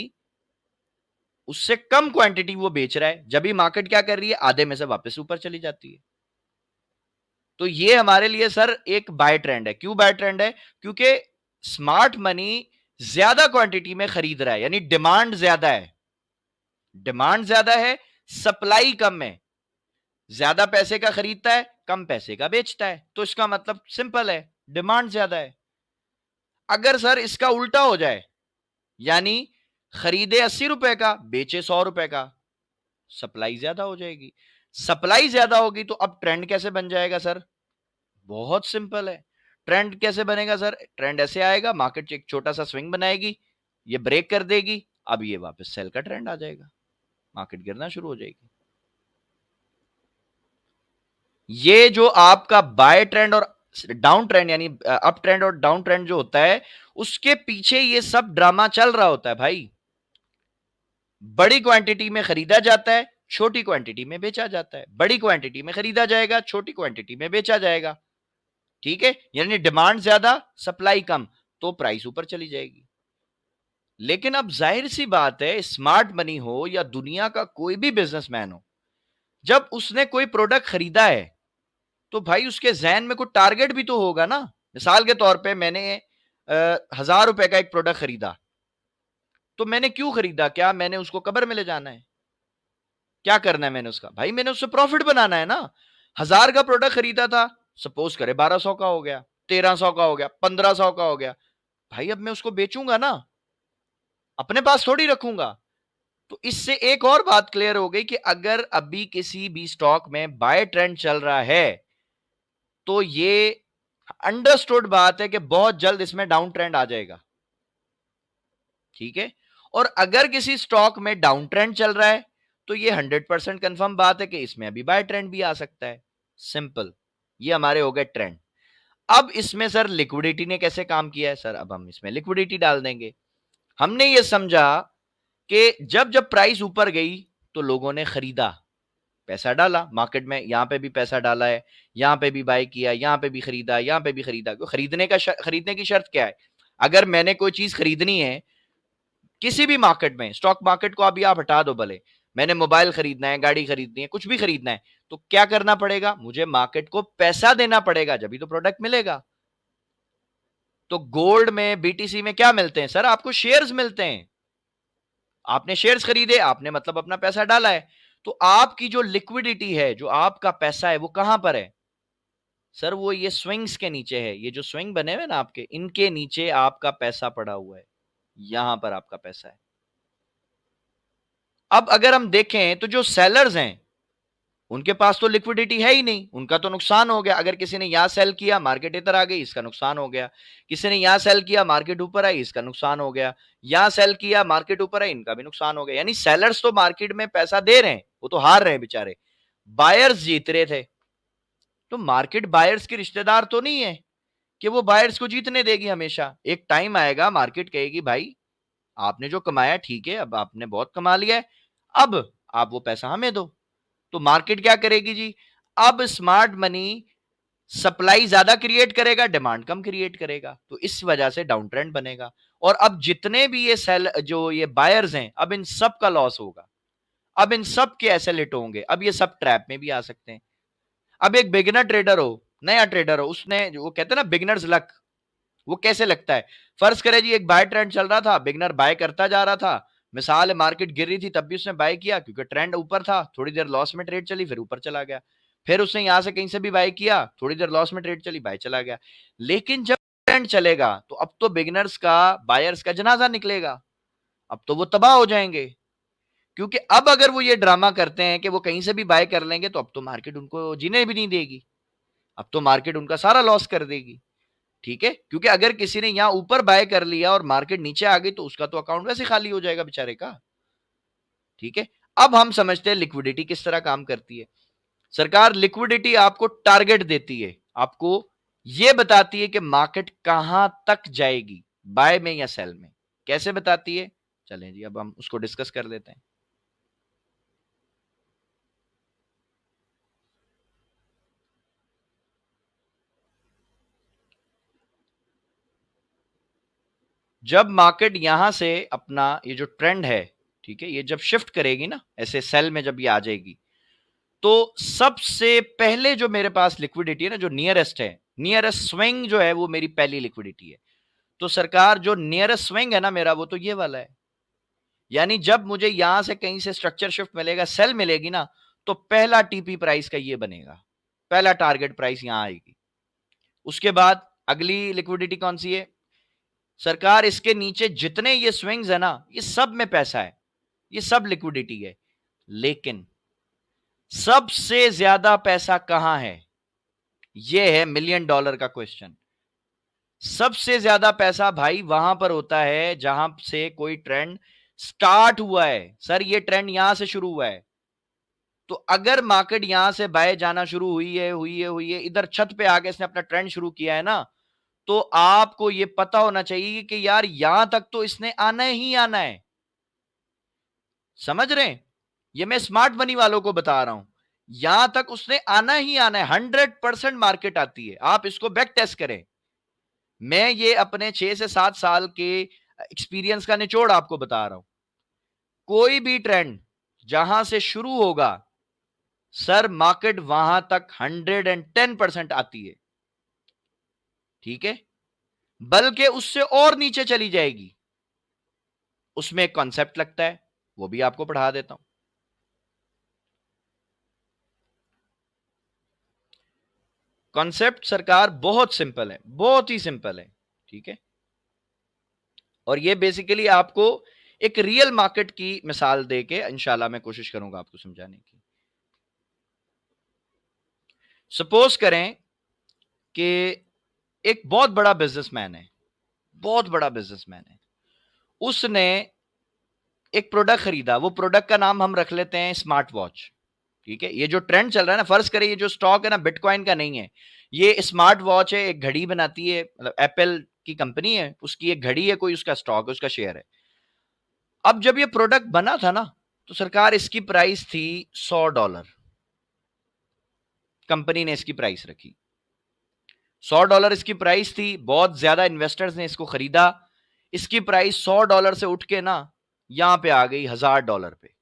उससे कम क्वांटिटी वो बेच रहा है। जब भी मार्केट क्या कर रही है, आधे में से वापस ऊपर चली जाती है। तो ये हमारे लिए सर एक बाय ट्रेंड है। क्यों बाय ट्रेंड है? क्योंकि स्मार्ट मनी ज्यादा क्वांटिटी में खरीद रहा है, यानी डिमांड ज्यादा है, डिमांड ज्यादा है, सप्लाई कम है। ज्यादा पैसे का खरीदता है, कम पैसे का बेचता है, तो इसका मतलब सिंपल है, डिमांड ज्यादा है। अगर सर इसका उल्टा हो जाए, यानी खरीदे 80 रुपए का, बेचे 100 रुपए का, सप्लाई ज्यादा हो जाएगी। सप्लाई ज्यादा होगी तो अब ट्रेंड कैसे बन जाएगा सर? बहुत सिंपल है। ट्रेंड कैसे बनेगा सर? ट्रेंड ऐसे आएगा, मार्केट एक छोटा सा स्विंग बनाएगी, ये ब्रेक कर देगी, अब ये वापस सेल का ट्रेंड आ जाएगा, मार्केट गिरना शुरू हो जाएगी। ये जो आपका बाय ट्रेंड और डाउन ट्रेंड यानी अप ट्रेंड और डाउन ट्रेंड जो होता है, उसके पीछे ये सब ड्रामा चल रहा होता है भाई। बड़ी क्वांटिटी में खरीदा जाता है, छोटी क्वांटिटी में बेचा जाता है, बड़ी क्वांटिटी में खरीदा जाएगा, छोटी क्वांटिटी में बेचा जाएगा। ठीक है, यानी डिमांड ज्यादा, सप्लाई कम, तो प्राइस ऊपर चली जाएगी। लेकिन अब जाहिर सी बात है, स्मार्ट मनी हो या दुनिया का कोई भी बिजनेसमैन हो, जब उसने कोई प्रोडक्ट खरीदा है तो भाई उसके जहन में कोई टारगेट भी तो होगा ना। मिसाल के तौर पे मैंने 1,000 रुपए का एक प्रोडक्ट खरीदा, तो मैंने क्यों खरीदा? क्या मैंने उसको कब्र में ले जाना है? क्या करना है मैंने उसका? भाई मैंने उससे प्रॉफिट बनाना है ना। 1,000 का प्रोडक्ट खरीदा था, सपोज करे 1,200 का हो गया, 1,300 का हो गया, 1,500 का हो गया, भाई अब मैं उसको बेचूंगा ना, अपने पास थोड़ी रखूंगा। तो इससे एक और बात क्लियर हो गई कि अगर अभी किसी भी स्टॉक में बाय ट्रेंड चल रहा है, तो ये अंडरस्टूड बात है कि बहुत जल्द इसमें डाउन ट्रेंड आ जाएगा। ठीक है। और अगर किसी स्टॉक में डाउन ट्रेंड चल रहा है, तो ये 100% कंफर्म बात है कि इसमें अभी बाय ट्रेंड भी आ सकता है। सिंपल। ये हमारे हो गए ट्रेंड। अब इसमें सर लिक्विडिटी ने कैसे काम किया है? सर अब हम इसमें लिक्विडिटी डाल देंगे। हमने ये समझा कि जब जब प्राइस ऊपर गई तो लोगों ने खरीदा, पैसा डाला मार्केट में, यहां पे भी पैसा डाला है, यहां पे भी बाय किया, यहां पे भी खरीदा, यहां पे भी खरीदा। खरीदने की शर्त क्या है? अगर मैंने कोई चीज खरीदनी है किसी भी मार्केट में, स्टॉक मार्केट को अभी आप हटा दो भले, मैंने मोबाइल खरीदना है, गाड़ी खरीदनी है, कुछ भी खरीदना है, तो क्या करना पड़ेगा? मुझे मार्केट को पैसा देना पड़ेगा, जब भी तो प्रोडक्ट मिलेगा। तो गोल्ड में, बीटीसी में क्या मिलते हैं सर? आपको शेयर्स मिलते हैं। आपने शेयर्स खरीदे, आपने मतलब अपना पैसा डाला है। तो आपकी जो लिक्विडिटी है, जो आपका पैसा है, वो कहां पर है सर? वो ये स्विंग्स के नीचे है। ये जो स्विंग बने हुए ना आपके, इनके नीचे आपका पैसा पड़ा हुआ है। यहां पर आपका पैसा है। अब अगर हम देखें तो जो सेलर्स हैं, उनके पास तो लिक्विडिटी है ही नहीं, उनका तो नुकसान हो गया। अगर किसी ने यहां सेल किया, मार्केट इधर आ गई, इसका नुकसान हो गया। किसी ने यहां सेल किया, मार्केट ऊपर आई, इसका नुकसान हो गया। यहां सेल किया, मार्केट ऊपर आई, इनका भी नुकसान हो गया। यानी सेलर्स तो मार्केट में पैसा दे रहे हैं, वो तो हार रहे हैं बेचारे, बायर्स जीत रहे थे। तो मार्केट बायर्स के रिश्तेदार तो नहीं है कि वो बायर्स को जीतने देगी हमेशा। एक टाइम आएगा मार्केट कहेगी भाई आपने जो कमाया ठीक है, अब आपने बहुत कमा लिया है, अब आप वो पैसा हमें दो। तो मार्केट क्या करेगी जी? अब स्मार्ट मनी सप्लाई ज्यादा क्रिएट करेगा, डिमांड कम क्रिएट करेगा, तो इस वजह से डाउन ट्रेंड बनेगा। और अब जितने भी ये सेल, जो ये बायर्स हैं, अब इन सब का लॉस होगा। अब इन सब के ऐसे लिट होंगे, अब ये सब ट्रैप में भी आ सकते हैं। अब एक बिगिनर ट्रेडर हो, नया ट्रेडर हो, उसने, जो वो कहते हैं ना बिगिनर्स लक, वो कैसे लगता है? फर्ज करें जी एक बाय ट्रेंड चल रहा था, बिगनर बाय करता जा रहा था, मिसाल है मार्केट गिर रही थी तब भी उसने बाय किया क्योंकि ट्रेंड ऊपर था, थोड़ी देर लॉस में ट्रेड चली, फिर ऊपर चला गया। फिर उसने यहां से कहीं से भी बाय किया, थोड़ी देर लॉस में ट्रेड चली, बाय चला गया। लेकिन जब ट्रेंड चलेगा तो अब तो बिगनर्स का, बायर्स का जनाजा निकलेगा। अब तो वो तबाह हो जाएंगे, क्योंकि अब अगर वो ये ड्रामा करते हैं कि वो कहीं से भी बाय कर लेंगे, तो अब तो मार्केट उनको जीने भी नहीं देगी, अब तो मार्केट उनका सारा लॉस कर देगी। ठीक है, क्योंकि अगर किसी ने यहां ऊपर बाय कर लिया और मार्केट नीचे आ गई, तो उसका तो अकाउंट वैसे खाली हो जाएगा बेचारे का। ठीक है। अब हम समझते हैं लिक्विडिटी किस तरह काम करती है। सरकार लिक्विडिटी आपको टारगेट देती है, आपको यह बताती है कि मार्केट कहां तक जाएगी, बाय में या सेल में। कैसे बताती है? चलें जी अब हम उसको डिस्कस कर लेते हैं। जब मार्केट यहां से अपना ये जो ट्रेंड है, ठीक है, ये जब शिफ्ट करेगी ना, ऐसे सेल में जब ये आ जाएगी, तो सबसे पहले जो मेरे पास लिक्विडिटी है ना, जो नियरेस्ट है, नियरेस्ट स्विंग जो है, वो मेरी पहली लिक्विडिटी है। तो सरकार जो नियरेस्ट स्विंग है ना मेरा, वो तो ये वाला है। यानी जब मुझे यहां से कहीं से स्ट्रक्चर शिफ्ट मिलेगा, सेल मिलेगी ना, तो पहला टीपी प्राइस का ये बनेगा, पहला टारगेट प्राइस यहां आएगी। उसके बाद अगली लिक्विडिटी कौन सी है? सरकार इसके नीचे जितने ये स्विंग्स है ना, ये सब में पैसा है, ये सब लिक्विडिटी है। लेकिन सबसे ज्यादा पैसा कहां है? ये है $1,000,000 का क्वेश्चन। सबसे ज्यादा पैसा भाई वहां पर होता है जहां से कोई ट्रेंड स्टार्ट हुआ है। सर ये ट्रेंड यहां से शुरू हुआ है, तो अगर मार्केट यहां से बाय जाना शुरू हुई है, इधर छत पे आके इसने अपना ट्रेंड शुरू किया है ना, तो आपको ये पता होना चाहिए कि यार यहां तक तो इसने आना ही आना है। समझ रहे हैं? ये मैं स्मार्ट मनी वालों को बता रहा हूं, यहां तक उसने आना ही आना है। 100% मार्केट आती है, आप इसको बैक टेस्ट करें। मैं ये अपने 6 से 7 साल के एक्सपीरियंस का निचोड़ आपको बता रहा हूं। कोई भी ट्रेंड जहां से शुरू होगा सर, मार्केट वहां तक 110% आती है, ठीक है, बल्कि उससे और नीचे चली जाएगी। उसमें एक कॉन्सेप्ट लगता है, वो भी आपको पढ़ा देता हूं। कॉन्सेप्ट सरकार बहुत सिंपल है, बहुत ही सिंपल है, ठीक है। और ये बेसिकली आपको एक रियल मार्केट की मिसाल देके इंशाल्लाह मैं कोशिश करूंगा आपको समझाने की। सपोज करें कि एक बहुत बड़ा बिजनेसमैन है, बहुत बड़ा बिजनेसमैन है, उसने एक प्रोडक्ट खरीदा। वो प्रोडक्ट का नाम हम रख लेते हैं स्मार्ट वॉच, ठीक है। ये जो ट्रेंड चल रहा है ना, फर्ज करें ये जो स्टॉक है ना बिटकॉइन का नहीं है, ये स्मार्ट वॉच है, एक घड़ी बनाती है, मतलब एप्पल की कंपनी है, उसकी एक घड़ी है, कोई उसका स्टॉक है, उसका शेयर है। अब जब ये प्रोडक्ट बना था ना, तो सरकार इसकी प्राइस थी $100। कंपनी ने इसकी प्राइस रखी $100, इसकी प्राइस थी। बहुत ज्यादा इन्वेस्टर्स ने इसको खरीदा। इसकी प्राइस $100 से उठ के ना यहां पे आ गई $1000 पे।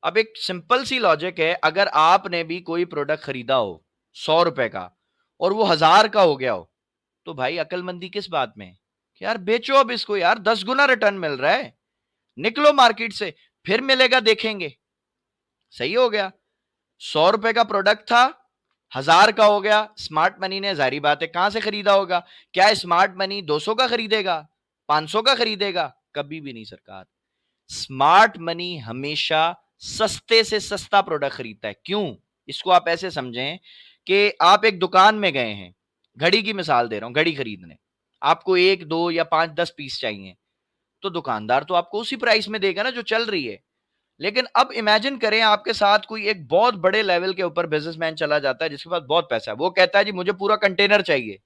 अब एक सिंपल सी लॉजिक है, अगर आपने भी कोई प्रोडक्ट खरीदा हो ₹100 का और वो 1000 का हो गया हो, तो भाई अकलमंदी किस बात में कि यार बेचो अब इसको, यार 10 गुना रिटर्न मिल रहा है, निकलो मार्केट से, फिर मिलेगा देखेंगे। सही हो गया। ₹100 का प्रोडक्ट था, 1000 का हो गया। स्मार्ट मनी ने जारी बात है कहां से खरीदा होगा? क्या स्मार्ट मनी 200 का खरीदेगा, 500 का खरीदेगा? कभी भी नहीं सरकार। स्मार्ट मनी हमेशा सस्ते से सस्ता प्रोडक्ट खरीदता है। क्यों? इसको आप ऐसे समझें कि आप एक दुकान में गए हैं, घड़ी की मिसाल दे रहा हूं, घड़ी खरीदने। आपको 1 2 या 5 10 पीस चाहिए, तो दुकानदार तो आपको उसी प्राइस में देगा ना जो चल रही है। लेकिन अब इमेजिन करें आपके साथ कोई एक बहुत बड़े लेवल के ऊपर बिजनेसमैन चला जाता है जिसके पास बहुत पैसा है, वो कहता है जी मुझे पूरा कंटेनर चाहिए।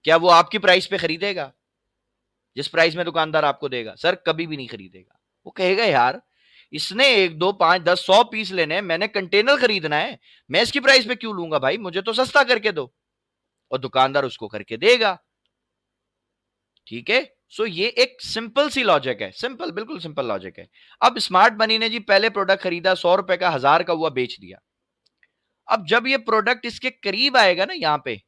क्या वो आपकी प्राइस पे खरीदेगा जिस प्राइस में दुकानदार आपको देगा? सर कभी भी नहीं खरीदेगा। वो कहेगा यार इसने 1 2 5 10 100 पीस लेने हैं, मैंने कंटेनर खरीदना है, मैं इसकी प्राइस पे क्यों लूंगा भाई, मुझे तो सस्ता करके दो। और दुकानदार उसको करके देगा, ठीक है। सो ये एक सिंपल सी लॉजिक है, सिंपल, बिल्कुल सिंपल लॉजिक है। अब स्मार्ट मनी ने जी पहले प्रोडक्ट खरीदा ₹100 का, 1000 का हुआ, बेच दिया। अब जब ये प्रोडक्ट इसके करीब आएगा ना यहां पे,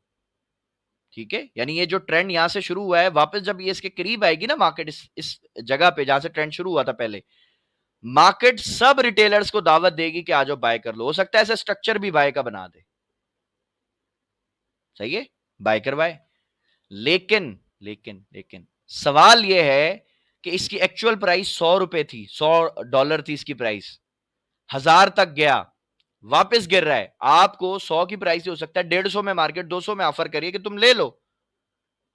ठीक है, यानी ये जो ट्रेंड यहां से शुरू हुआ है, वापस जब ये इसके करीब आएगी ना मार्केट, इस जगह पे जहां से ट्रेंड शुरू हुआ था पहले, मार्केट सब रिटेलर्स को दावत देगी कि आ जाओ बाय कर लो। हो सकता है ऐसा स्ट्रक्चर भी बाय का बना दे, सही है, बाय करवाए। लेकिन लेकिन लेकिन सवाल यह है कि इसकी एक्चुअल प्राइस ₹100 थी, $100 थी इसकी प्राइस, 1000 तक गया, वापस गिर रहा है। आपको 100 की प्राइस हो सकता है 150 में मार्केट 200 में ऑफर करिए कि तुम ले लो।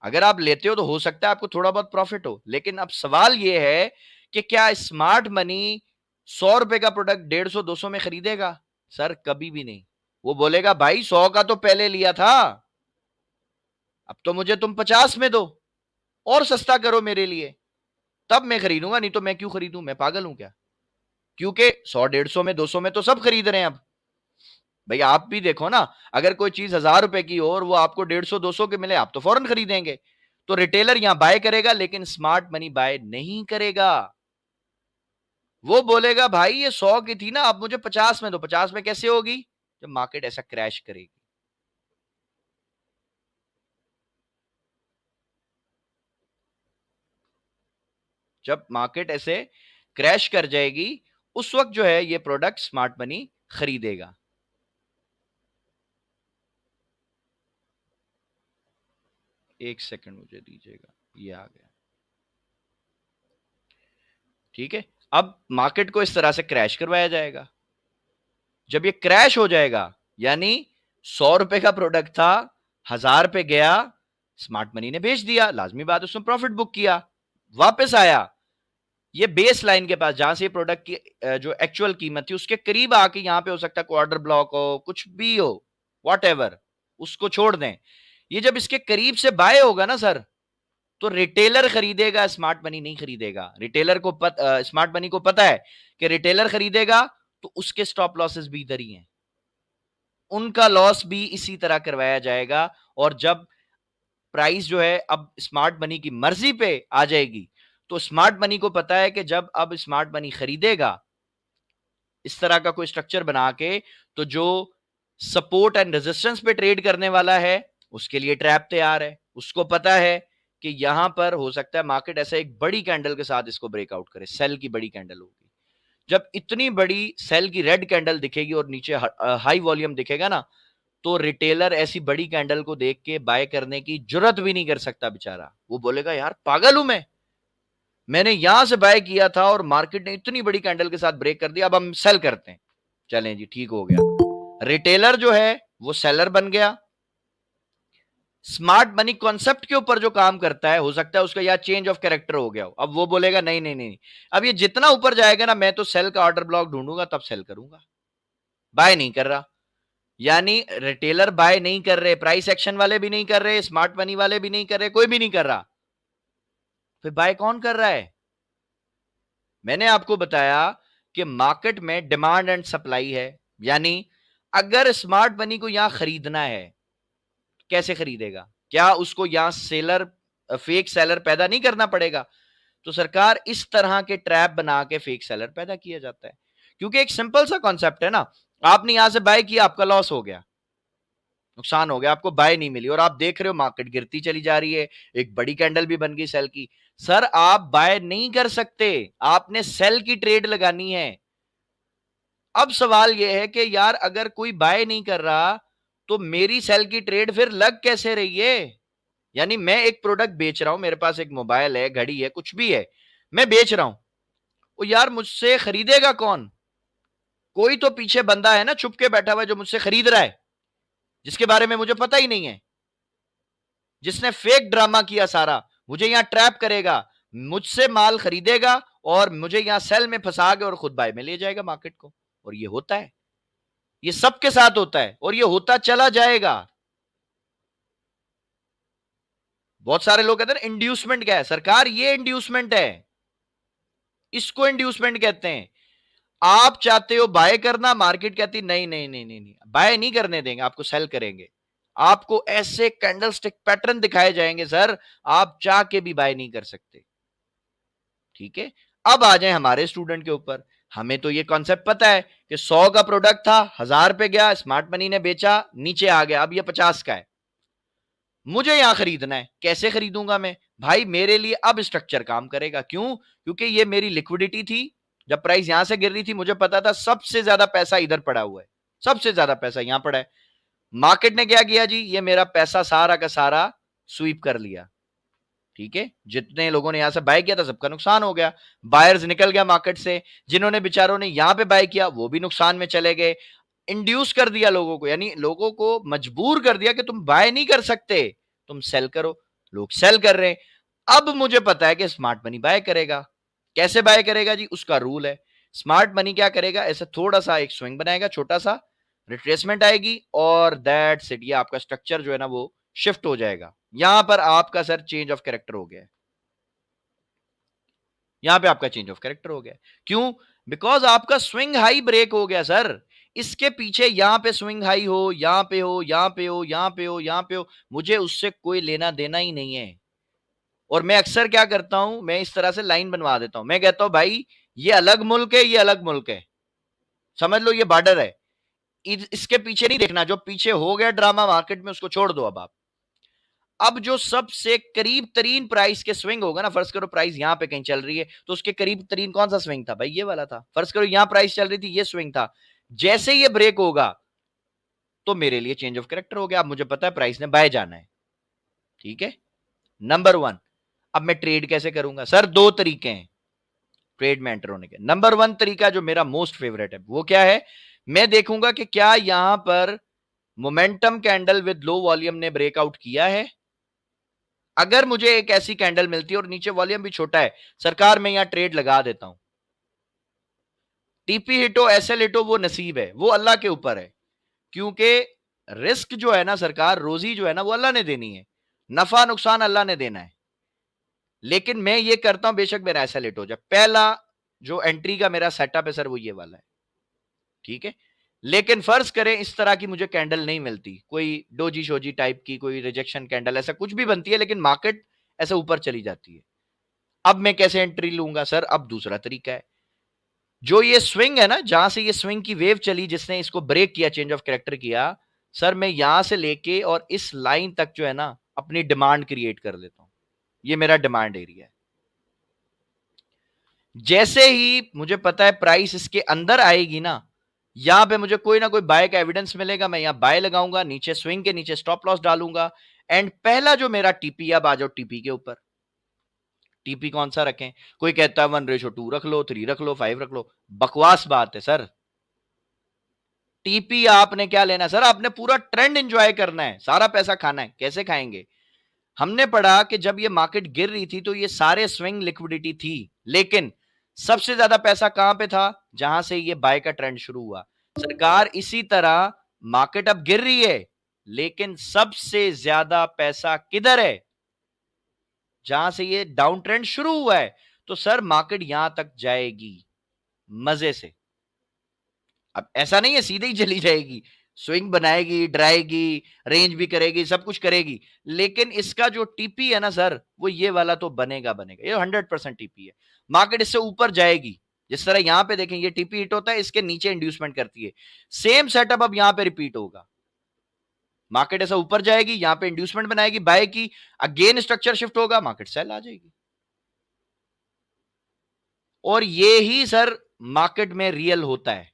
अगर आप लेते हो तो हो सकता है आपको थोड़ा बहुत प्रॉफिट हो। लेकिन अब सवाल यह है कि क्या स्मार्ट मनी ₹100 का प्रोडक्ट 150 200 में खरीदेगा? सर कभी भी नहीं। वो बोलेगा भाई 100 का तो पहले लिया था, अब तो मुझे तुम 50 में दो और सस्ता करो मेरे लिए, तब मैं खरीदूंगा, नहीं तो मैं क्यों खरीदूं, मैं पागल हूं क्या? क्योंकि 100 150 में 200 में तो सब खरीद रहे हैं अब। भाई आप भी देखो ना, अगर कोई चीज ₹1000 की हो और वो आपको 150 200 के मिले, आप तो फौरन खरीदेंगे। तो रिटेलर यहां बाय करेगा, लेकिन स्मार्ट मनी बाय नहीं करेगा। वो बोलेगा भाई ये 100 की थी ना, अब मुझे 50 में दो। 50 में कैसे होगी? जब मार्केट ऐसा क्रैश करेगी। जब मार्केट ऐसे क्रैश कर जाएगी, उस वक्त जो है ये प्रोडक्ट स्मार्ट मनी खरीदेगा। एक सेकंड मुझे दीजिएगा, ये आ गया, ठीक है। अब मार्केट को इस तरह से क्रैश करवाया जाएगा। जब ये क्रैश हो जाएगा, यानी ₹100 का प्रोडक्ट था, 1000 पे गया, स्मार्ट मनी ने बेच दिया, लाजमी बात उसने प्रॉफिट बुक किया, वापस आया ये बेस लाइन के पास जहां से प्रोडक्ट की जो एक्चुअल कीमत थी उसके करीब आके, यहां पे हो सकता है क्वार्टर ब्लॉक हो, कुछ भी हो, वॉट एवर, उसको छोड़ दें। ये जब इसके करीब से बाय होगा ना सर, तो रिटेलर खरीदेगा, स्मार्ट मनी नहीं खरीदेगा। रिटेलर को स्मार्ट मनी को पता है कि रिटेलर खरीदेगा तो उसके स्टॉप लॉसेस भी इधर ही हैं, उनका लॉस भी इसी तरह करवाया जाएगा। और जब प्राइस जो है अब स्मार्ट मनी की मर्जी पे आ जाएगी, तो स्मार्ट मनी को पता है कि जब अब स्मार्ट मनी खरीदेगा इस तरह का कोई स्ट्रक्चर बना के, तो जो सपोर्ट एंड रेजिस्टेंस पे ट्रेड करने वाला है उसके लिए ट्रैप तैयार है। उसको पता है कि यहां पर हो सकता है मार्केट ऐसे एक बड़ी कैंडल के साथ इसको ब्रेकआउट करे, सेल की बड़ी कैंडल होगी। जब इतनी बड़ी सेल की रेड कैंडल दिखेगी और नीचे हाई वॉल्यूम दिखेगा ना, तो रिटेलर ऐसी बड़ी कैंडल को देख के बाय करने की जरूरत भी नहीं कर सकता बेचारा। वो बोलेगा यार पागल हूं मैंने यहां से बाय किया था और मार्केट ने इतनी बड़ी कैंडल के साथ ब्रेक कर दिया, अब हम सेल करते हैं। चलें जी, ठीक हो गया। रिटेलर जो है वो सेलर बन गया। स्मार्ट मनी कॉन्सेप्ट के ऊपर जो काम करता है, हो सकता है उसका या चेंज ऑफ कैरेक्टर हो गया हो। अब वो बोलेगा नहीं नहीं नहीं, अब ये जितना ऊपर जाएगा ना, मैं तो सेल का ऑर्डर ब्लॉक ढूंढूंगा तब सेल करूंगा, बाय नहीं कर रहा। यानी रिटेलर बाय नहीं कर रहे, प्राइस एक्शन वाले भी नहीं कर रहे, स्मार्ट मनी वाले भी नहीं कर रहे, कोई भी नहीं कर रहा। फिर बाय कौन कर रहा है? मैंने आपको बताया कि मार्केट में डिमांड एंड सप्लाई है। यानी अगर स्मार्ट मनी को यहां खरीदना है, कैसे खरीदेगा? क्या उसको यहां सेलर, फेक सेलर पैदा नहीं करना पड़ेगा? तो सरकार इस तरह के ट्रैप बना के फेक सेलर पैदा किया जाता है। क्योंकि एक सिंपल सा कॉन्सेप्ट है ना, आपने यहां से बाय किया, आपका लॉस हो गया, नुकसान हो गया, आपको बाय नहीं मिली, और आप देख रहे हो मार्केट गिरती चली जा रही है, एक बड़ी कैंडल भी बन गई सेल की। सर आप बाय नहीं कर सकते, आपने सेल की ट्रेड लगानी है। अब सवाल यह है कि यार अगर कोई बाय नहीं कर रहा तो मेरी सेल की ट्रेड फिर लग कैसे रही है? यानी मैं एक प्रोडक्ट बेच रहा हूं, मेरे पास एक मोबाइल है, घड़ी है, कुछ भी है, मैं बेच रहा हूं, वो यार मुझसे खरीदेगा कौन? कोई तो पीछे बंदा है ना छुप के बैठा हुआ जो मुझसे खरीद रहा है, जिसके बारे में मुझे पता ही नहीं है, जिसने फेक ड्रामा किया सारा, मुझे यहां ट्रैप करेगा, मुझसे माल खरीदेगा और मुझे यहां सेल में फंसा के और खुद बाय में ले जाएगा मार्केट को। और ये होता है, ये सबके साथ होता है और ये होता चला जाएगा। बहुत सारे लोग कहते हैं इंड्यूसमेंट क्या है? सरकार ये इंड्यूसमेंट है, इसको इंड्यूसमेंट कहते हैं। आप चाहते हो बाय करना, मार्केट कहती नहीं नहीं नहीं नहीं नहीं, बाय नहीं करने देंगे, आपको सेल करेंगे। आपको ऐसे कैंडलस्टिक पैटर्न दिखाए जाएंगे सर, आप चाह के भी बाय नहीं कर सकते। ठीक है, अब आ जाए हमारे स्टूडेंट के ऊपर। हमें तो ये कॉन्सेप्ट पता है कि 100 का प्रोडक्ट था, 1000 पे गया, स्मार्ट मनी ने बेचा, नीचे आ गया, अब ये 50 का है, मुझे यहां खरीदना है। कैसे खरीदूंगा मैं? भाई मेरे लिए अब स्ट्रक्चर काम करेगा। क्यों? क्योंकि ये मेरी लिक्विडिटी थी, जब प्राइस यहां से गिर रही थी मुझे पता था सबसे ज्यादा पैसा इधर पड़ा हुआ है, सबसे ज्यादा पैसा यहां पड़ा है। मार्केट ने क्या किया जी? ये मेरा पैसा सारा का सारा स्वीप कर लिया। ठीक है, जितने लोगों ने यहां से बाय किया था सबका नुकसान हो गया, बायर्स निकल गया मार्केट से, जिन्होंने बेचारों ने यहां पे बाय किया वो भी नुकसान में चले गए। इंड्यूस कर दिया लोगों को, यानी लोगों को मजबूर कर दिया कि तुम बाय नहीं कर सकते, तुम सेल करो। लोग सेल कर रहे हैं। अब मुझे पता है कि स्मार्ट मनी बाय करेगा। कैसे बाय करेगा जी? उसका रूल है। स्मार्ट मनी क्या करेगा, ऐसे थोड़ा सा एक स्विंग बनाएगा, छोटा सा रिट्रेसमेंट आएगी और दैट्स इट, ये आपका स्ट्रक्चर जो है ना वो शिफ्ट हो जाएगा। यहां पर आपका सर चेंज ऑफ कैरेक्टर हो गया, यहां पे आपका चेंज ऑफ कैरेक्टर हो गया। क्यों? बिकॉज आपका स्विंग हाई ब्रेक हो गया सर। इसके पीछे यहां पे स्विंग हाई हो, यहां पे हो, यहां पे हो, यहां पे हो, यहां पे हो, मुझे उससे कोई लेना देना ही नहीं है। और मैं अक्सर क्या करता हूं, मैं इस तरह से लाइन बनवा देता हूं। मैं कहता हूं भाई ये अलग मुल्क है, ये अलग मुल्क है, समझ लो ये बॉर्डर है, इसके पीछे नहीं देखना। जो पीछे हो गया ड्रामा मार्केट में उसको छोड़ दो। अब आप, अब जो सबसे करीब तरीन प्राइस के स्विंग होगा ना, फर्ज करो प्राइस यहां पे कहीं चल रही है, तो उसके करीब तरीन कौन सा स्विंग था भाई? ये वाला था। फर्ज करो यहां प्राइस चल रही थी, ये स्विंग था, जैसे ये ब्रेक होगा तो मेरे लिए चेंज ऑफ कैरेक्टर हो गया। अब मुझे पता है प्राइस ने बाय जाना है। ठीक है, नंबर वन। अब मैं ट्रेड कैसे करूंगा? सर दो तरीके हैं ट्रेड में एंटर होने के। नंबर वन तरीका जो मेरा मोस्ट फेवरेट है वो क्या है? मैं देखूंगा कि क्या यहां पर momentum candle with low volume ने ब्रेकआउट किया है। अगर मुझे एक ऐसी कैंडल मिलती है और नीचे वॉल्यूम भी छोटा है, सरकार मैं यहां ट्रेड लगा देता हूं। टीपी हिटो, एसएल हिटो, वो नसीब है, वो अल्लाह के ऊपर है। क्योंकि रिस्क जो है ना सरकार, रोजी जो है ना वो अल्लाह ने देनी है, नफा नुकसान अल्लाह ने देना है। लेकिन मैं ये करता हूं बेशक मेरा एसएल हिट हो जाए। पहला जो एंट्री का मेरा सेटअप है सर वो ये वाला है। ठीक है, लेकिन फर्ज करें इस तरह की मुझे कैंडल नहीं मिलती, कोई डोजी शोजी टाइप की कोई रिजेक्शन कैंडल ऐसा कुछ भी बनती है, लेकिन मार्केट ऐसे ऊपर चली जाती है। अब मैं कैसे एंट्री लूंगा सर? अब दूसरा तरीका है, जो ये स्विंग है ना, जहां से ये स्विंग की वेव चली, जिसने इसको ब्रेक किया, चेंज ऑफ कैरेक्टर किया, सर मैं यहां से लेके और इस लाइन तक जो है ना अपनी डिमांड क्रिएट कर लेता हूं। ये मेरा डिमांड एरिया है। जैसे ही मुझे पता है प्राइस इसके अंदर आएगी ना, यहां पे मुझे कोई ना कोई बाय का एविडेंस मिलेगा, मैं यहां बाय लगाऊंगा, नीचे स्विंग के नीचे स्टॉप लॉस डालूंगा। एंड पहला जो मेरा टीपी, अब आ जाओ टीपी के ऊपर। टीपी कौन सा रखें? कोई कहता है 1:2 रख लो, 3 रख लो, 5 रख लो। बकवास बात है सर। टीपी आपने क्या लेना सर? आपने पूरा ट्रेंड एंजॉय करना है, सारा पैसा खाना है। कैसे खाएंगे? हमने पढ़ा कि जब ये मार्केट गिर रही थी तो ये सारे स्विंग लिक्विडिटी थी, लेकिन सबसे ज्यादा पैसा कहां पे था? जहां से ये बाय का ट्रेंड शुरू हुआ। सरकार इसी तरह मार्केट अब गिर रही है, लेकिन सबसे ज्यादा पैसा किधर है? जहां से ये डाउन ट्रेंड शुरू हुआ है। तो सर मार्केट यहां तक जाएगी मजे से। अब ऐसा नहीं है सीधे ही चली जाएगी, स्विंग बनाएगी, डराएगी, रेंज भी करेगी, सब कुछ करेगी, लेकिन इसका जो टीपी है ना सर, वो ये वाला तो बनेगा बनेगा। ये 100% टीपी है। मार्केट इससे ऊपर जाएगी। जिस तरह यहां पे देखें ये टीपी हिट होता है, इसके नीचे इंड्यूसमेंट करती है। सेम सेटअप अब यहां पे रिपीट होगा। मार्केट ऐसा ऊपर जाएगी, यहां पे इंड्यूसमेंट बनाएगी बाय की, अगेन स्ट्रक्चर शिफ्ट होगा, मार्केट सेल आ जाएगी। और ये ही सर मार्केट में रियल होता है।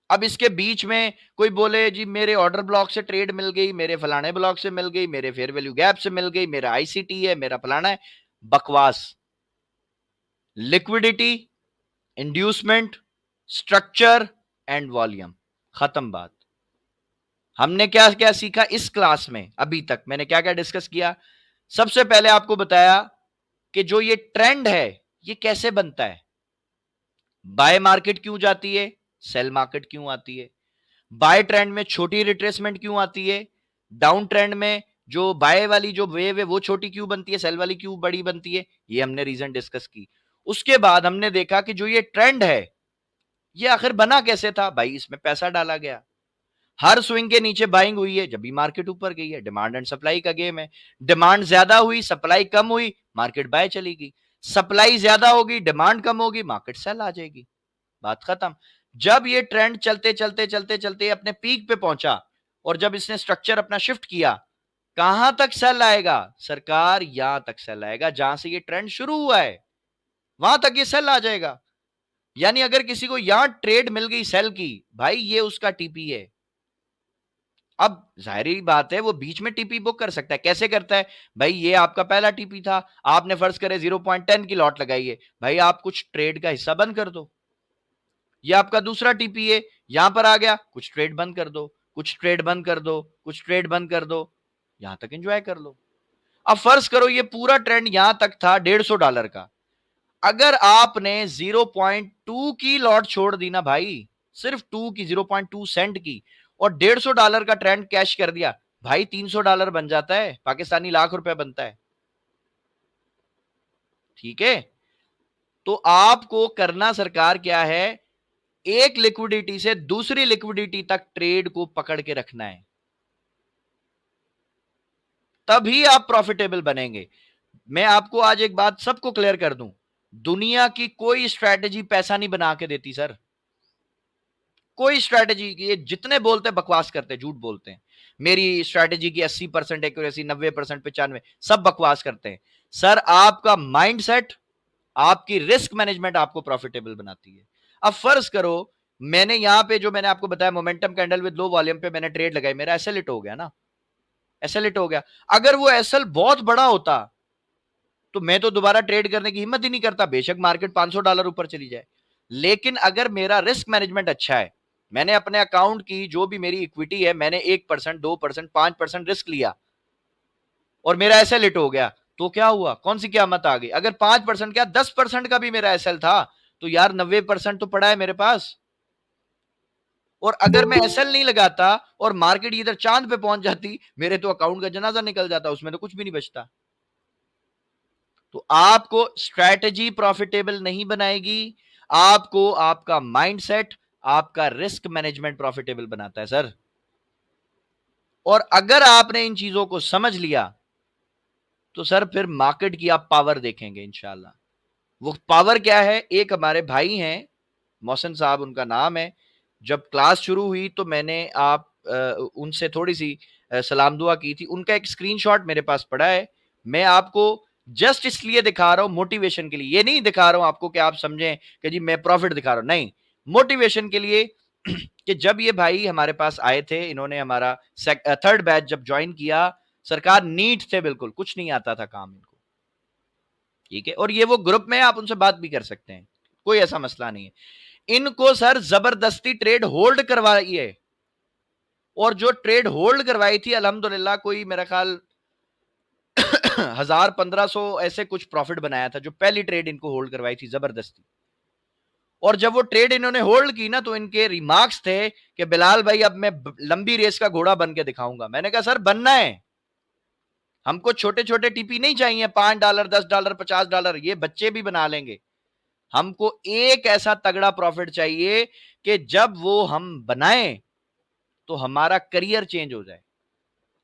अब इसके बीच में कोई बोले जी मेरे ऑर्डर ब्लॉक से ट्रेड मिल गई, मेरे फलाने ब्लॉक से मिल गई, मेरे फेयर वैल्यू गैप से मिल गई, मेरा आईसीटी है, मेरा फलाना है। बकवास। Liquidity, inducement, structure and volume, खत्म बात। हमने क्या क्या सीखा इस क्लास में? अभी तक मैंने क्या क्या डिस्कस किया? सबसे पहले आपको बताया कि जो ये ट्रेंड है ये कैसे बनता है। बाय मार्केट क्यों जाती है, सेल मार्केट क्यों आती है। बाय ट्रेंड में छोटी रिट्रेसमेंट क्यों आती है, डाउन ट्रेंड में जो बाय वाली जो वेव है वो छोटी क्यों बनती है, सेल वाली क्यों बड़ी बनती है। ये हमने रीजन डिस्कस की। उसके बाद हमने देखा कि जो ये ट्रेंड है ये आखिर बना कैसे था। भाई इसमें पैसा डाला गया, हर स्विंग के नीचे बाइंग हुई है, जब भी मार्केट ऊपर गई है। डिमांड एंड सप्लाई का गेम है। डिमांड ज्यादा हुई, सप्लाई कम हुई, मार्केट बाय चली गई। सप्लाई ज्यादा होगी, डिमांड कम होगी, मार्केट सेल आ जाएगी। बात खत्म। जब ये ट्रेंड चलते चलते चलते चलते अपने पीक पे पहुंचा, और जब इसने स्ट्रक्चर अपना शिफ्ट किया, कहां तक सेल आएगा? सरकार यहां तक सेल आएगा, जहां से ये ट्रेंड शुरू हुआ है वहां तक ये सेल आ जाएगा। यानी अगर किसी को यहां ट्रेड मिल गई सेल की, भाई ये उसका टीपी है। अब जाहिर बात है वो बीच में टीपी बुक कर सकता है। कैसे करता है? भाई ये आपका पहला टीपी था, आपने फर्ज करे 0.10 की लॉट लगाई है, भाई आप कुछ ट्रेड का हिस्सा बंद कर दो। ये आपका दूसरा टीपी है, यहां पर आ गया, कुछ ट्रेड बंद कर दो, कुछ ट्रेड बंद कर दो, कुछ ट्रेड बंद कर दो, यहां तक एंजॉय कर लो। अब फर्ज करो ये पूरा ट्रेंड यहां तक था $150 का। अगर आपने 0.2 की लॉट छोड़ दी ना भाई, सिर्फ 2 की, 0.2 सेंट की, और $150 का ट्रेंड कैश कर दिया, भाई $300 बन जाता है, पाकिस्तानी लाख रुपए बनता है। ठीक है। तो आपको करना सरकार क्या है? एक लिक्विडिटी से दूसरी लिक्विडिटी तक ट्रेड को पकड़ के रखना है, तभी आप प्रॉफिटेबल बनेंगे। मैं आपको आज एक बात सबको क्लियर कर दूं, दुनिया की कोई स्ट्रैटेजी पैसा नहीं बना के देती सर। कोई स्ट्रैटेजी की, जितने बोलते हैं बकवास करते हैं, झूठ बोलते हैं। मेरी स्ट्रैटेजी की 80% एक्यूरेसी, 90%, 95, सब बकवास करते हैं। सर आपका माइंडसेट, आपकी रिस्क मैनेजमेंट आपको प्रॉफिटेबल बनाती है। अब फर्ज करो मैंने यहां पे जो मैंने आपको बताया momentum candle with low volume पे मैंने ट्रेड लगाई, मेरा एसएल हिट हो गया ना, एसएल हिट हो गया। अगर वो एसएल बहुत बड़ा होता तो मैं तो दोबारा ट्रेड करने की हिम्मत ही नहीं करता, बेशक मार्केट $500 ऊपर चली जाए। लेकिन अगर मेरा रिस्क मैनेजमेंट अच्छा है, मैंने अपने अकाउंट की जो भी मेरी इक्विटी है, मैंने 1%, 2%, 5% रिस्क लिया, और मेरा एसएल हिट हो गया, तो क्या हुआ? कौन सी क़यामत आ गई? अगर 5% क्या 10% का भी मेरा एसएल था, तो यार 90% तो पड़ा है मेरे पास। और अगर मैं एसएल नहीं लगाता और मार्केट इधर चांद पे पहुंच जाती, मेरे तो अकाउंट का जनाजा निकल जाता, उसमें तो कुछ भी नहीं बचता। तो आपको स्ट्रैटेजी प्रॉफिटेबल नहीं बनाएगी, आपको आपका माइंडसेट, आपका रिस्क मैनेजमेंट प्रॉफिटेबल बनाता है सर। और अगर आपने इन चीजों को समझ लिया तो सर फिर मार्केट की आप पावर देखेंगे इंशाल्लाह। वो पावर क्या है? एक हमारे भाई हैं, मोहसिन साहब उनका नाम है। जब क्लास शुरू हुई तो मैंने उनसे थोड़ी सी सलाम दुआ की थी। उनका एक स्क्रीनशॉट मेरे पास पड़ा है। मैं आपको जस्ट इसलिए दिखा रहा हूं, मोटिवेशन के लिए। ये नहीं दिखा रहा हूं आपको कि आप समझें कि जी मैं प्रॉफिट दिखा रहा हूं, नहीं, मोटिवेशन के लिए। कि जब ये भाई हमारे पास आए थे, इन्होंने हमारा थर्ड बैच जब ज्वाइन किया, सरकार नीट थे, बिल्कुल कुछ नहीं आता था काम इनको। ठीक है, और ये वो ग्रुप में आप उनसे बात भी कर सकते हैं, कोई ऐसा मसला नहीं है। इनको सर जबरदस्ती ट्रेड होल्ड करवाई है, और जो ट्रेड होल्ड करवाई थी अल्हम्दुलिल्लाह कोई मेरा ख्याल 1000-1500 ऐसे कुछ प्रॉफिट बनाया था, जो पहली ट्रेड इनको होल्ड करवाई थी जबरदस्ती। और जब वो ट्रेड इन्होंने होल्ड की ना, तो इनके रिमार्क्स थे कि बिलाल भाई अब मैं लंबी रेस का घोड़ा बन के दिखाऊंगा। मैंने कहा सर बनना है, हमको छोटे छोटे टीपी नहीं चाहिए, $5, $10, $50, ये बच्चे भी बना लेंगे। हमको एक ऐसा तगड़ा प्रॉफिट चाहिए कि जब वो हम बनाएं तो हमारा करियर चेंज हो जाए।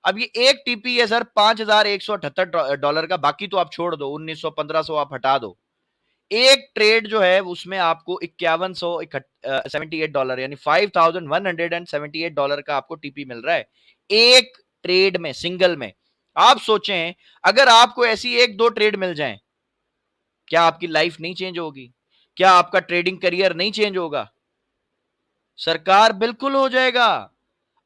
अब ये एक टीपी है सर $5178 का, बाकी तो आप छोड़ दो, 1900 1500 आप हटा दो। एक ट्रेड जो है उसमें आपको $5178 यानी $5178 का आपको टीपी मिल रहा है एक ट्रेड में, सिंगल में। आप सोचें अगर आपको ऐसी एक दो ट्रेड मिल जाएं, क्या आपकी लाइफ नहीं चेंज होगी? क्या आपका ट्रेडिंग करियर नहीं चेंज होगा? सरकार बिल्कुल हो जाएगा।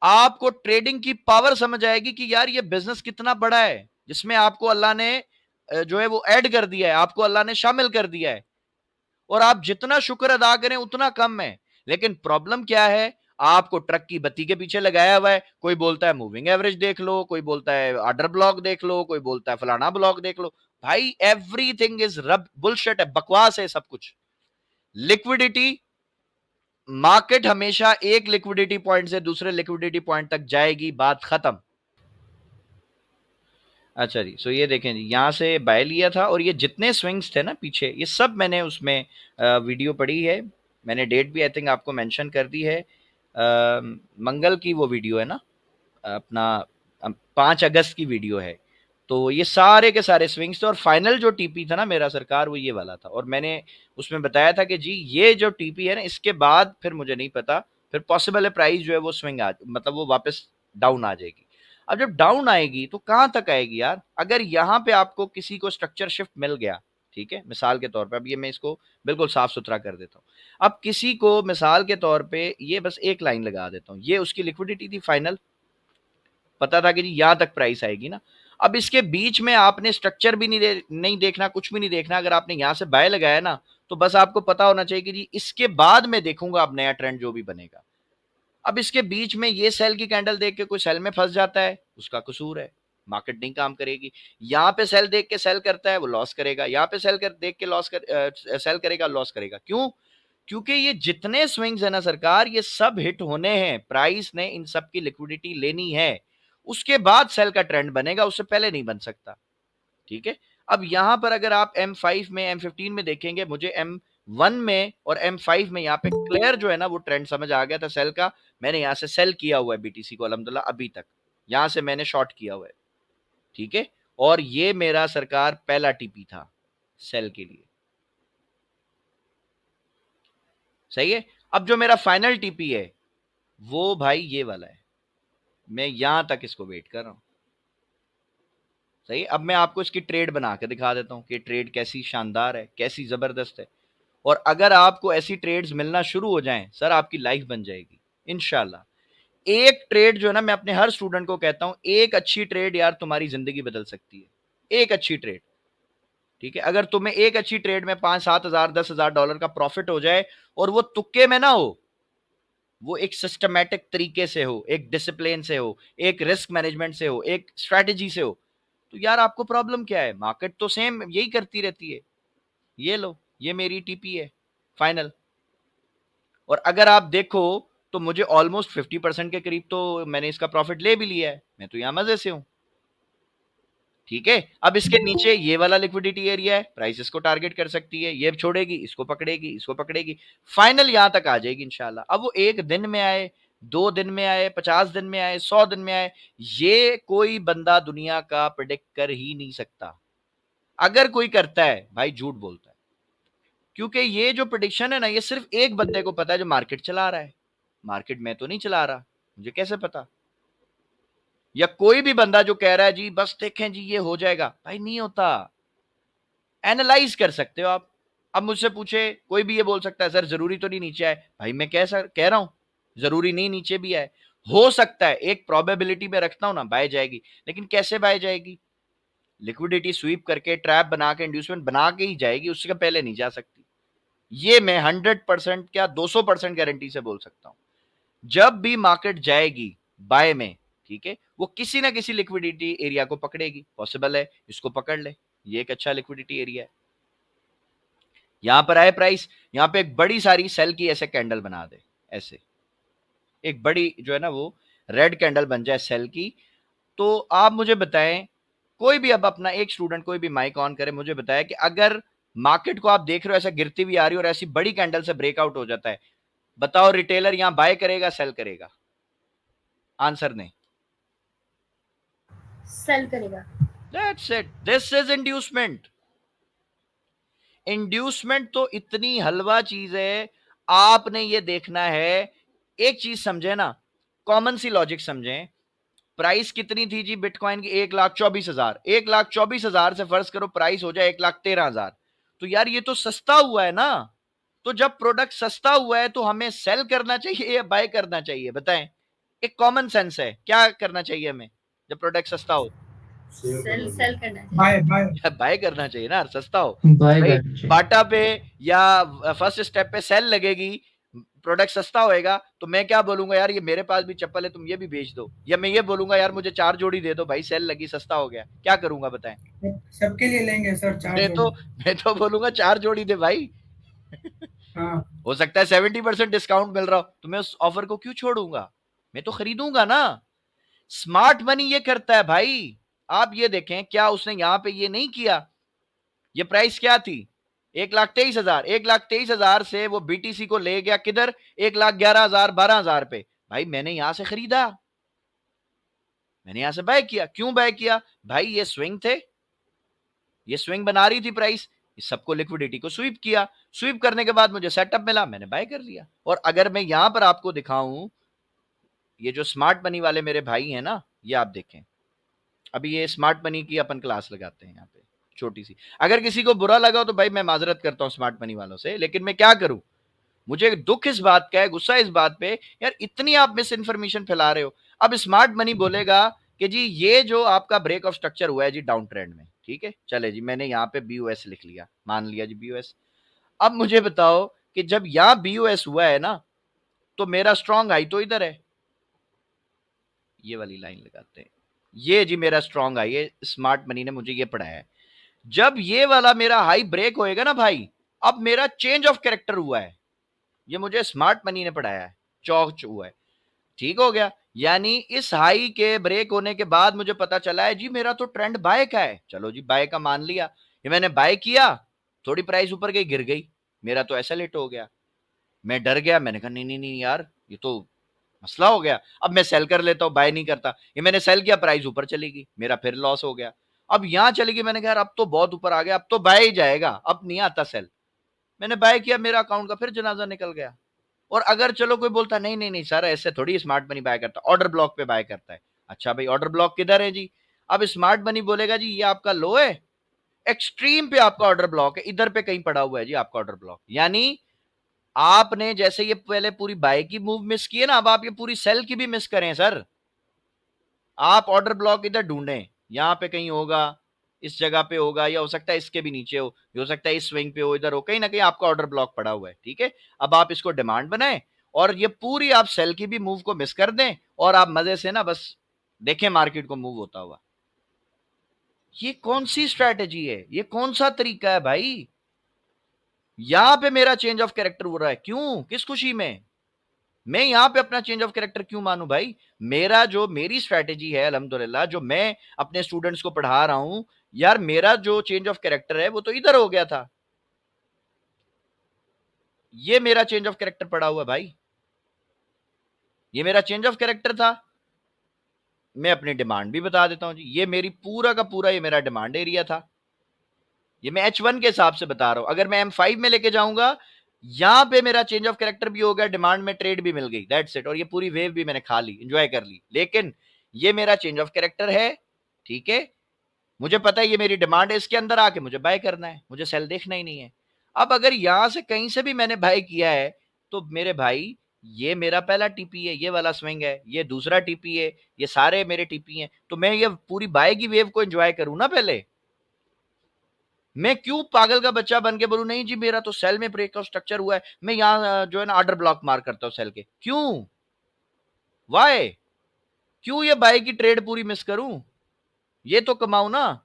आपको ट्रेडिंग की पावर समझ आएगी कि यार ये बिजनेस कितना बड़ा है, जिसमें आपको अल्लाह ने जो है वो ऐड कर दिया है, आपको अल्लाह ने शामिल कर दिया है। और आप जितना शुक्र अदा करें उतना कम है। लेकिन प्रॉब्लम क्या है? आपको ट्रक की बत्ती के पीछे लगाया हुआ है। कोई बोलता है मूविंग एवरेज देख लो, कोई बोलता है ऑर्डर ब्लॉक देख लो, कोई बोलता है फलाना ब्लॉक देख लो। भाई एवरीथिंग इज रब बुलशिट है, बकवास है सब कुछ। लिक्विडिटी, मार्केट हमेशा एक लिक्विडिटी पॉइंट से दूसरे लिक्विडिटी पॉइंट तक जाएगी, बात खत्म। अच्छा जी, सो ये देखें जी, यहाँ से बाय लिया था, और ये जितने स्विंग्स थे ना पीछे, ये सब मैंने उसमें वीडियो पड़ी है। मैंने डेट भी आई थिंक आपको मेंशन कर दी है। मंगल की वो वीडियो है ना अपना, 5 अगस्त की वीडियो है। तो ये सारे के सारे स्विंग्स थे, और फाइनल जो टीपी था ना मेरा सरकार, वो ये वाला था। और मैंने उसमें बताया था कि जी ये जो टीपी है ना, इसके बाद फिर मुझे नहीं पता, फिर पॉसिबल है प्राइस जो है वो स्विंग आ, मतलब वो वापस डाउन आ जाएगी। अब जब डाउन आएगी तो कहां तक आएगी यार? अगर यहाँ पे आपको किसी को स्ट्रक्चर शिफ्ट मिल गया, ठीक है, मिसाल के तौर पे, अब ये मैं इसको बिल्कुल साफ सुथरा कर देता हूँ। अब किसी को मिसाल के तौर पे, ये बस एक लाइन लगा देता हूँ, ये उसकी लिक्विडिटी थी फाइनल, पता था कि जी यहां तक प्राइस आएगी ना। अब इसके बीच में आपने स्ट्रक्चर भी नहीं देखना, कुछ भी नहीं देखना। अगर आपने यहां से बाय लगाया ना, तो बस आपको पता होना चाहिए कि जी इसके बाद मैं देखूंगा अब नया ट्रेंड जो भी बनेगा। अब इसके बीच में ये सेल की कैंडल देख के कोई सेल में फंस जाता है, उसका कसूर है, मार्केट नहीं काम करेगी। यहाँ पे सेल देख के सेल करता है, वो लॉस करेगा। यहाँ पे सेल कर देख के सेल करेगा, लॉस करेगा। क्यों? क्योंकि ये जितने स्विंग्स है ना सरकार, ये सब हिट होने हैं, प्राइस ने इन सब की लिक्विडिटी लेनी है, उसके बाद सेल का ट्रेंड बनेगा, उससे पहले नहीं बन सकता। ठीक है। अब यहां पर अगर आप M5 में, M15 में देखेंगे, मुझे M1 में और M5 में यहाँ पे क्लियर जो है ना वो ट्रेंड समझ आ गया था सेल का। मैंने यहां से सेल किया हुआ है बीटीसी को अल्हम्दुलिल्लाह अभी तक, यहां से मैंने शॉर्ट किया हुआ है। ठीक है। और ये मेरा सरकार पहला टीपी था सेल के लिए। सही है। अब जो मेरा फाइनल टीपी है वो भाई ये वाला है, मैं यहां तक इसको वेट कर रहा हूं। सही है? अब मैं आपको इसकी ट्रेड बना के दिखा देता हूं कि ट्रेड कैसी शानदार है, कैसी जबरदस्त है। और अगर आपको ऐसी ट्रेड्स मिलना शुरू हो जाएं, सर आपकी लाइफ बन जाएगी इंशाल्लाह। एक ट्रेड जो है ना, मैं अपने हर स्टूडेंट को कहता हूं, एक अच्छी ट्रेड यार तुम्हारी जिंदगी बदल सकती है। एक अच्छी ट्रेड। ठीक है। अगर तुम्हें एक अच्छी ट्रेड में 5-7 हजार $10,000 का प्रॉफिट हो जाए, और वो तुक्के में ना हो, वो एक सिस्टमैटिक तरीके से हो, एक डिसिप्लिन से हो, एक रिस्क मैनेजमेंट से हो, एक स्ट्रैटेजी से हो, तो यार आपको प्रॉब्लम क्या है? मार्केट तो सेम यही करती रहती है। ये लो, ये मेरी टीपी है फाइनल। और अगर आप देखो तो मुझे ऑलमोस्ट 50% के करीब तो मैंने इसका प्रॉफिट ले भी लिया है। मैं तो यहां मजे से हूं। ठीक है, अब इसके नीचे ये वाला लिक्विडिटी एरिया है, प्राइस इसको टारगेट कर सकती है, ये छोड़ेगी, इसको पकड़ेगी, इसको पकड़ेगी, फाइनल यहां तक आ जाएगी इंशाल्लाह। अब वो 1 दिन में आए, 2 दिन में आए, 50 दिन में आए, 100 दिन में आए, ये कोई बंदा दुनिया का प्रिडिक्ट कर ही नहीं सकता। अगर कोई करता है भाई झूठ बोलता है, क्योंकि ये जो प्रिडिक्शन है ना, ये सिर्फ एक बंदे को पता है जो मार्केट चला रहा है। मार्केट में तो नहीं चला रहा, मुझे कैसे पता? या कोई भी बंदा जो कह रहा है जी बस देखें जी ये हो जाएगा, भाई नहीं होता। एनालाइज कर सकते हो आप। अब मुझसे पूछे कोई भी, ये बोल सकता है सर जरूरी तो नहीं नीचे आए, भाई मैं कह रहा हूं जरूरी नहीं नीचे भी आए, हो सकता है, एक प्रोबेबिलिटी में रखता हूं ना बाय जाएगी, लेकिन कैसे बाय जाएगी? लिक्विडिटी स्वीप करके, ट्रैप बना के, इंड्यूसमेंट बना के ही जाएगी, उससे पहले नहीं जा सकती। ये मैं 100% क्या 200% गारंटी से बोल सकता हूं। जब भी मार्केट जाएगी बाय में, ठीक है, वो किसी ना किसी लिक्विडिटी एरिया को पकड़ेगी, पॉसिबल है इसको पकड़ ले, ये एक अच्छा लिक्विडिटी एरिया है। यहां पर आए प्राइस, यहां पे एक बड़ी सारी सेल की ऐसे कैंडल बना दे, ऐसे एक बड़ी जो है ना वो रेड कैंडल बन जाए सेल की, तो आप मुझे बताएं, कोई भी अब अपना एक स्टूडेंट कोई भी माइक ऑन करे, मुझे बताया कि अगर मार्केट को आप देख रहे हो ऐसा गिरती हुई आ रही है और ऐसी बड़ी कैंडल से ब्रेकआउट हो जाता है, बताओ रिटेलर यहां बाय करेगा सेल करेगा? आंसर नहीं, सेल करेगा। That's it, this is inducement. Inducement तो इतनी हलवा चीज है, आपने ये देखना है। एक चीज समझे ना, कॉमन सी लॉजिक समझें। प्राइस कितनी थी जी बिटकॉइन की? 1,24,000। 1,24,000 से फर्ज करो प्राइस हो जाए 1,13,000, तो यार ये तो सस्ता हुआ है ना। तो जब प्रोडक्ट सस्ता हुआ है तो हमें सेल करना चाहिए या बाय करना चाहिए? बताएं, एक कॉमन सेंस है, क्या करना चाहिए हमें जब प्रोडक्ट सस्ता हो? सेल करना चाहिए। बाय बाय बाय करना चाहिए ना, सस्ता हो। बाय भाई करना चाहिए। बाटा पे या फर्स्ट स्टेप पे सेल लगेगी, प्रोडक्ट सस्ता होएगा, तो मैं क्या बोलूंगा, यार ये मेरे पास भी चप्पल है तुम ये भी बेच दो, या मैं ये बोलूंगा यार मुझे 4 जोड़ी दे दो भाई, सेल लगी सस्ता हो गया, क्या करूंगा बताएं? सबके लिए लेंगे सर, चार मैं तो जोड़ी। मैं तो बोलूंगा 4 जोड़ी दे भाई। हाँ हो सकता है 70% डिस्काउंट मिल रहा हो, तो मैं उस ऑफर को क्यों छोड़ूंगा? मैं तो खरीदूंगा ना। स्मार्ट मनी ये करता है भाई। आप ये देखें, क्या उसने यहां पे ये नहीं किया? ये प्राइस क्या थी? 1,23,000। 1,23,000 से वो बीटीसी को ले गया किधर? 1,11,000, 12,000 पे। भाई मैंने यहां से खरीदा, मैंने यहां से बाय किया। क्यों बाय किया? भाई ये स्विंग थे, ये स्विंग बना रही थी प्राइस, इस सबको लिक्विडिटी को स्वीप किया, स्वीप करने के बाद मुझे सेटअप मिला, मैंने बाय कर लिया। और अगर मैं यहां पर आपको दिखाऊं, ये जो स्मार्ट मनी वाले मेरे भाई हैं ना, ये आप देखें, अभी ये स्मार्ट मनी की अपन क्लास लगाते हैं यहाँ पे छोटी सी। अगर किसी को बुरा लगा हो तो भाई मैं माजरत करता हूँ स्मार्ट मनी वालों से, लेकिन मैं क्या करूं, मुझे दुख इस बात का है, गुस्सा इस बात पे, यार इतनी आप मिस इन्फॉर्मेशन फैला रहे हो। अब स्मार्ट मनी बोलेगा कि जी ये जो आपका ब्रेक ऑफ स्ट्रक्चर हुआ है जी डाउन ट्रेंड में, ठीक है चले जी, मैंने यहाँ पे बीयूएस लिख लिया, मान लिया जी बीयूएस। अब मुझे बताओ कि जब यहां बीयूएस हुआ है ना, तो मेरा स्ट्रॉन्ग हाई तो इधर है, ये वाली लाइन लगाते हैं, ये जी मेरा स्ट्रॉन्ग हाई है, स्मार्ट मनी ने मुझे ये पढ़ाया है। जब ये वाला मेरा हाई ब्रेक होएगा ना भाई, अब मेरा चेंज ऑफ कैरेक्टर हुआ है, ये मुझे स्मार्ट मनी ने पढ़ाया है, चौक हुआ है, ठीक हो गया। यानी इस हाई के ब्रेक होने के बाद मुझे पता चला है जी मेरा तो ट्रेंड बाय का है, चलो जी बाय का मान लिया, ये मैंने बाय किया, थोड़ी प्राइस ऊपर गई गिर गई, मेरा तो ऐसा लेट हो गया, मैं डर गया, मैंने कहा नहीं नहीं नहीं यार ये तो मसला हो गया, अब मैं सेल कर लेता हूं, बाय नहीं करता। ये मैंने सेल किया, प्राइस ऊपर चली गई, मेरा फिर लॉस हो गया। अब यहां चली गई, मैंने कहा यार अब तो बहुत ऊपर आ गया, अब तो बाय ही जाएगा, अब नहीं आता सेल, मैंने बाय किया, मेरा अकाउंट का फिर जनाजा निकल गया। और अगर चलो कोई बोलता नहीं नहीं नहीं सर ऐसे थोड़ी स्मार्ट मनी बाय करता, ऑर्डर ब्लॉक पे बाय करता है, अच्छा भाई ऑर्डर ब्लॉक किधर है जी? अब स्मार्ट मनी बोलेगा जी ये आपका लो है, एक्सट्रीम पे आपका ऑर्डर ब्लॉक है, इधर पे कहीं पड़ा हुआ है जी आपका ऑर्डर ब्लॉक। यानी आपने जैसे ये पहले पूरी बाय की मूव मिस की है ना, अब आप ये पूरी सेल की भी मिस करें सर। आप ऑर्डर ब्लॉक इधर ढूंढें, यहां पे कहीं होगा, इस जगह पे होगा, या हो सकता है इसके भी नीचे हो सकता है इस स्विंग पे हो, इधर हो, कहीं ना कहीं आपका ऑर्डर ब्लॉक पड़ा हुआ है, ठीक है। अब आप इसको डिमांड बनाएं और ये पूरी आप सेल की भी मूव को मिस कर दें, और आप मजे से ना बस देखें मार्केट को मूव होता हुआ। ये कौन सी स्ट्रैटेजी है, ये कौन सा तरीका है भाई? यहां पे मेरा चेंज ऑफ कैरेक्टर हो रहा है, क्यों, किस खुशी में? मैं यहां पे अपना चेंज ऑफ कैरेक्टर क्यों मानूं भाई? मेरी स्ट्रैटेजी है अल्हम्दुलिल्लाह, जो मैं अपने स्टूडेंट्स को पढ़ा रहा हूं, यार मेरा जो चेंज ऑफ कैरेक्टर है वो तो इधर हो गया था। ये मेरा चेंज ऑफ कैरेक्टर पड़ा हुआ भाई, ये मेरा चेंज ऑफ कैरेक्टर था। मैं अपनी डिमांड भी बता देता हूं जी, ये मेरी पूरा का पूरा ये मेरा डिमांड एरिया था। ये मैं H1 के हिसाब से बता रहा हूं। अगर मैं M5 में लेके जाऊंगा, यहां पे मेरा चेंज ऑफ कैरेक्टर भी हो गया, डिमांड में ट्रेड भी मिल गई, दैट्स इट, और ये पूरी वेव भी मैंने खा ली, एंजॉय कर ली। लेकिन ये मेरा चेंज ऑफ कैरेक्टर है, ठीक है। मुझे पता है ये मेरी डिमांड है, इसके अंदर आके मुझे बाय करना है, मुझे सेल देखना ही नहीं है। अब अगर यहां से कहीं से भी मैंने बाय किया है, तो मेरे भाई ये मेरा पहला टीपी है, ये वाला स्विंग है, ये दूसरा टीपी है, ये सारे मेरे टीपी हैं, तो मैं ये पूरी बाय की वेव को एंजॉय करूं ना पहले। मैं क्यों पागल का बच्चा बन के बोलूं नहीं जी मेरा तो सेल में ब्रेकआउट स्ट्रक्चर हुआ है, मैं यहां जो है ना ऑर्डर ब्लॉक मार करता हूं सेल के, क्यों? वाई? क्यों ये बाय की ट्रेड पूरी मिस करूं? ये तो कमाऊं ना।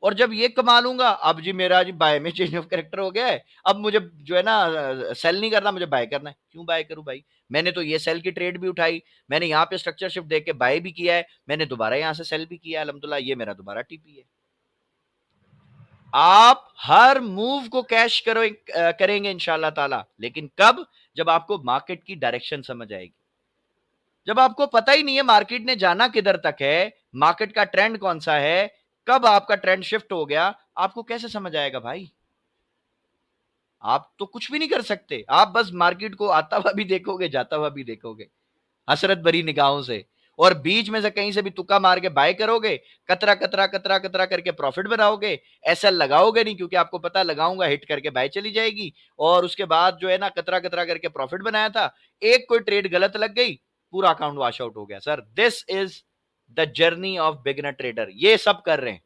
और जब ये कमा लूंगा, अब जी मेरा जी बाय में चेंज ऑफ कैरेक्टर हो गया है, अब मुझे जो है ना सेल नहीं करना, मुझे बाय करना है। क्यों बाय करूं भाई? मैंने तो ये सेल की ट्रेड भी उठाई, मैंने यहाँ पे स्ट्रक्चर शिफ्ट देख के बाय भी किया है, मैंने दोबारा यहां से सेल भी किया है, अल्हम्दुलिल्लाह ये मेरा दोबारा टीपी है। आप हर मूव को कैश करेंगे इंशाल्लाह ताला, लेकिन कब? जब आपको मार्केट की डायरेक्शन समझ आएगी। जब आपको पता ही नहीं है मार्केट ने जाना किधर तक है, मार्केट का ट्रेंड कौन सा है, कब आपका ट्रेंड शिफ्ट हो गया, आपको कैसे समझ आएगा भाई? आप तो कुछ भी नहीं कर सकते, आप बस मार्केट को आता हुआ भी देखोगे, जाता हुआ भी देखोगे, हसरत भरी निगाहों से, और बीच में से कहीं से भी तुक्का मार के बाय करोगे, कतरा कतरा कतरा कतरा करके प्रॉफिट बनाओगे। ऐसा लगाओगे नहीं, क्योंकि आपको पता लगाऊंगा हिट करके बाय चली जाएगी, और उसके बाद जो है ना कतरा कतरा करके प्रॉफिट बनाया था, एक कोई ट्रेड गलत लग गई, पूरा अकाउंट वॉश आउट हो गया। Sir this is the journey of beginner trader, ये सब कर रहे हैं,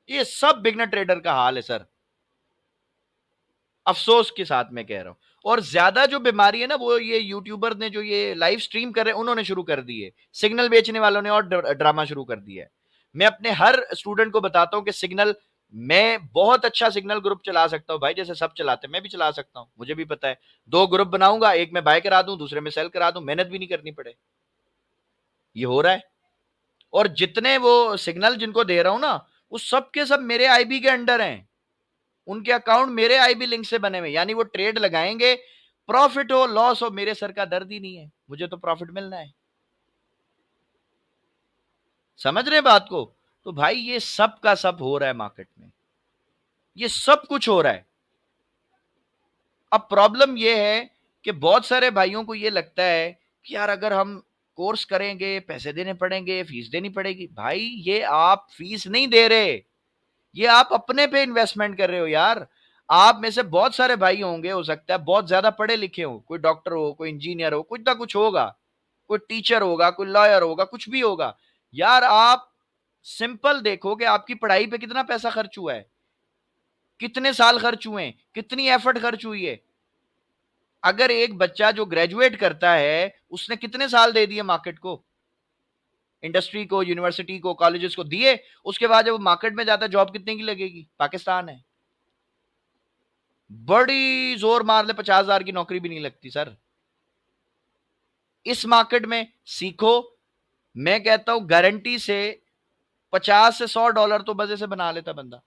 ये सब बिगनर ट्रेडर का हाल है सर, अफसोस के साथ मैं कह रहा हूं। और ज्यादा जो बीमारी है ना, वो ये यूट्यूबर ने जो ये लाइव स्ट्रीम कर रहे हैं उन्होंने शुरू कर दी है, सिग्नल बेचने वालों ने और ड्रामा शुरू कर दिया है। मैं अपने हर स्टूडेंट को बताता हूं कि सिग्नल, मैं बहुत अच्छा सिग्नल ग्रुप चला सकता हूं भाई, जैसे सब चलाते हैं मैं भी चला सकता हूं, मुझे भी पता है। 2 ग्रुप बनाऊंगा, एक में बाय करा दूं, दूसरे में सेल करा दूं, मेहनत भी नहीं करनी पड़े, ये हो रहा है। और जितने वो सिग्नल जिनको दे रहा हूं ना, वो सब के सब मेरे आईबी के अंडर हैं, उनके अकाउंट मेरे आईबी लिंक से बने हुए, यानी वो ट्रेड लगाएंगे, प्रॉफिट हो लॉस हो मेरे सर का दर्द ही नहीं है, मुझे तो प्रॉफिट मिलना है। समझ रहे बात को? तो भाई ये सब का सब हो रहा है मार्केट में, ये सब कुछ हो रहा है। अब प्रॉब्लम ये है कि बहुत सारे भाइयों को ये लगता है कि यार अगर हम कोर्स करेंगे पैसे देने पड़ेंगे, फीस देनी पड़ेगी। भाई ये आप फीस नहीं दे रहे, ये आप अपने पे इन्वेस्टमेंट कर रहे हो यार। आप में से बहुत सारे भाई होंगे, हो सकता है बहुत ज्यादा पढ़े लिखे हो, कोई डॉक्टर हो, कोई इंजीनियर हो, कुछ ना कुछ होगा, कोई टीचर होगा, कोई लॉयर होगा, कुछ भी होगा। यार आप सिंपल देखो कि आपकी पढ़ाई पे कितना पैसा खर्च हुआ है, कितने साल खर्च हुए हैं, कितनी एफर्ट खर्च हुई है। अगर एक बच्चा जो ग्रेजुएट करता है, उसने कितने साल दे दिए मार्केट को, इंडस्ट्री को, यूनिवर्सिटी को, कॉलेजेस को दिए, उसके बाद जब वो मार्केट में जाता है जॉब कितने की लगेगी? पाकिस्तान है, बड़ी जोर मार ले 50,000 की नौकरी भी नहीं लगती सर। इस मार्केट में सीखो, मैं कहता हूं गारंटी से $50 से $100 तो मजे से बना लेता बंदा।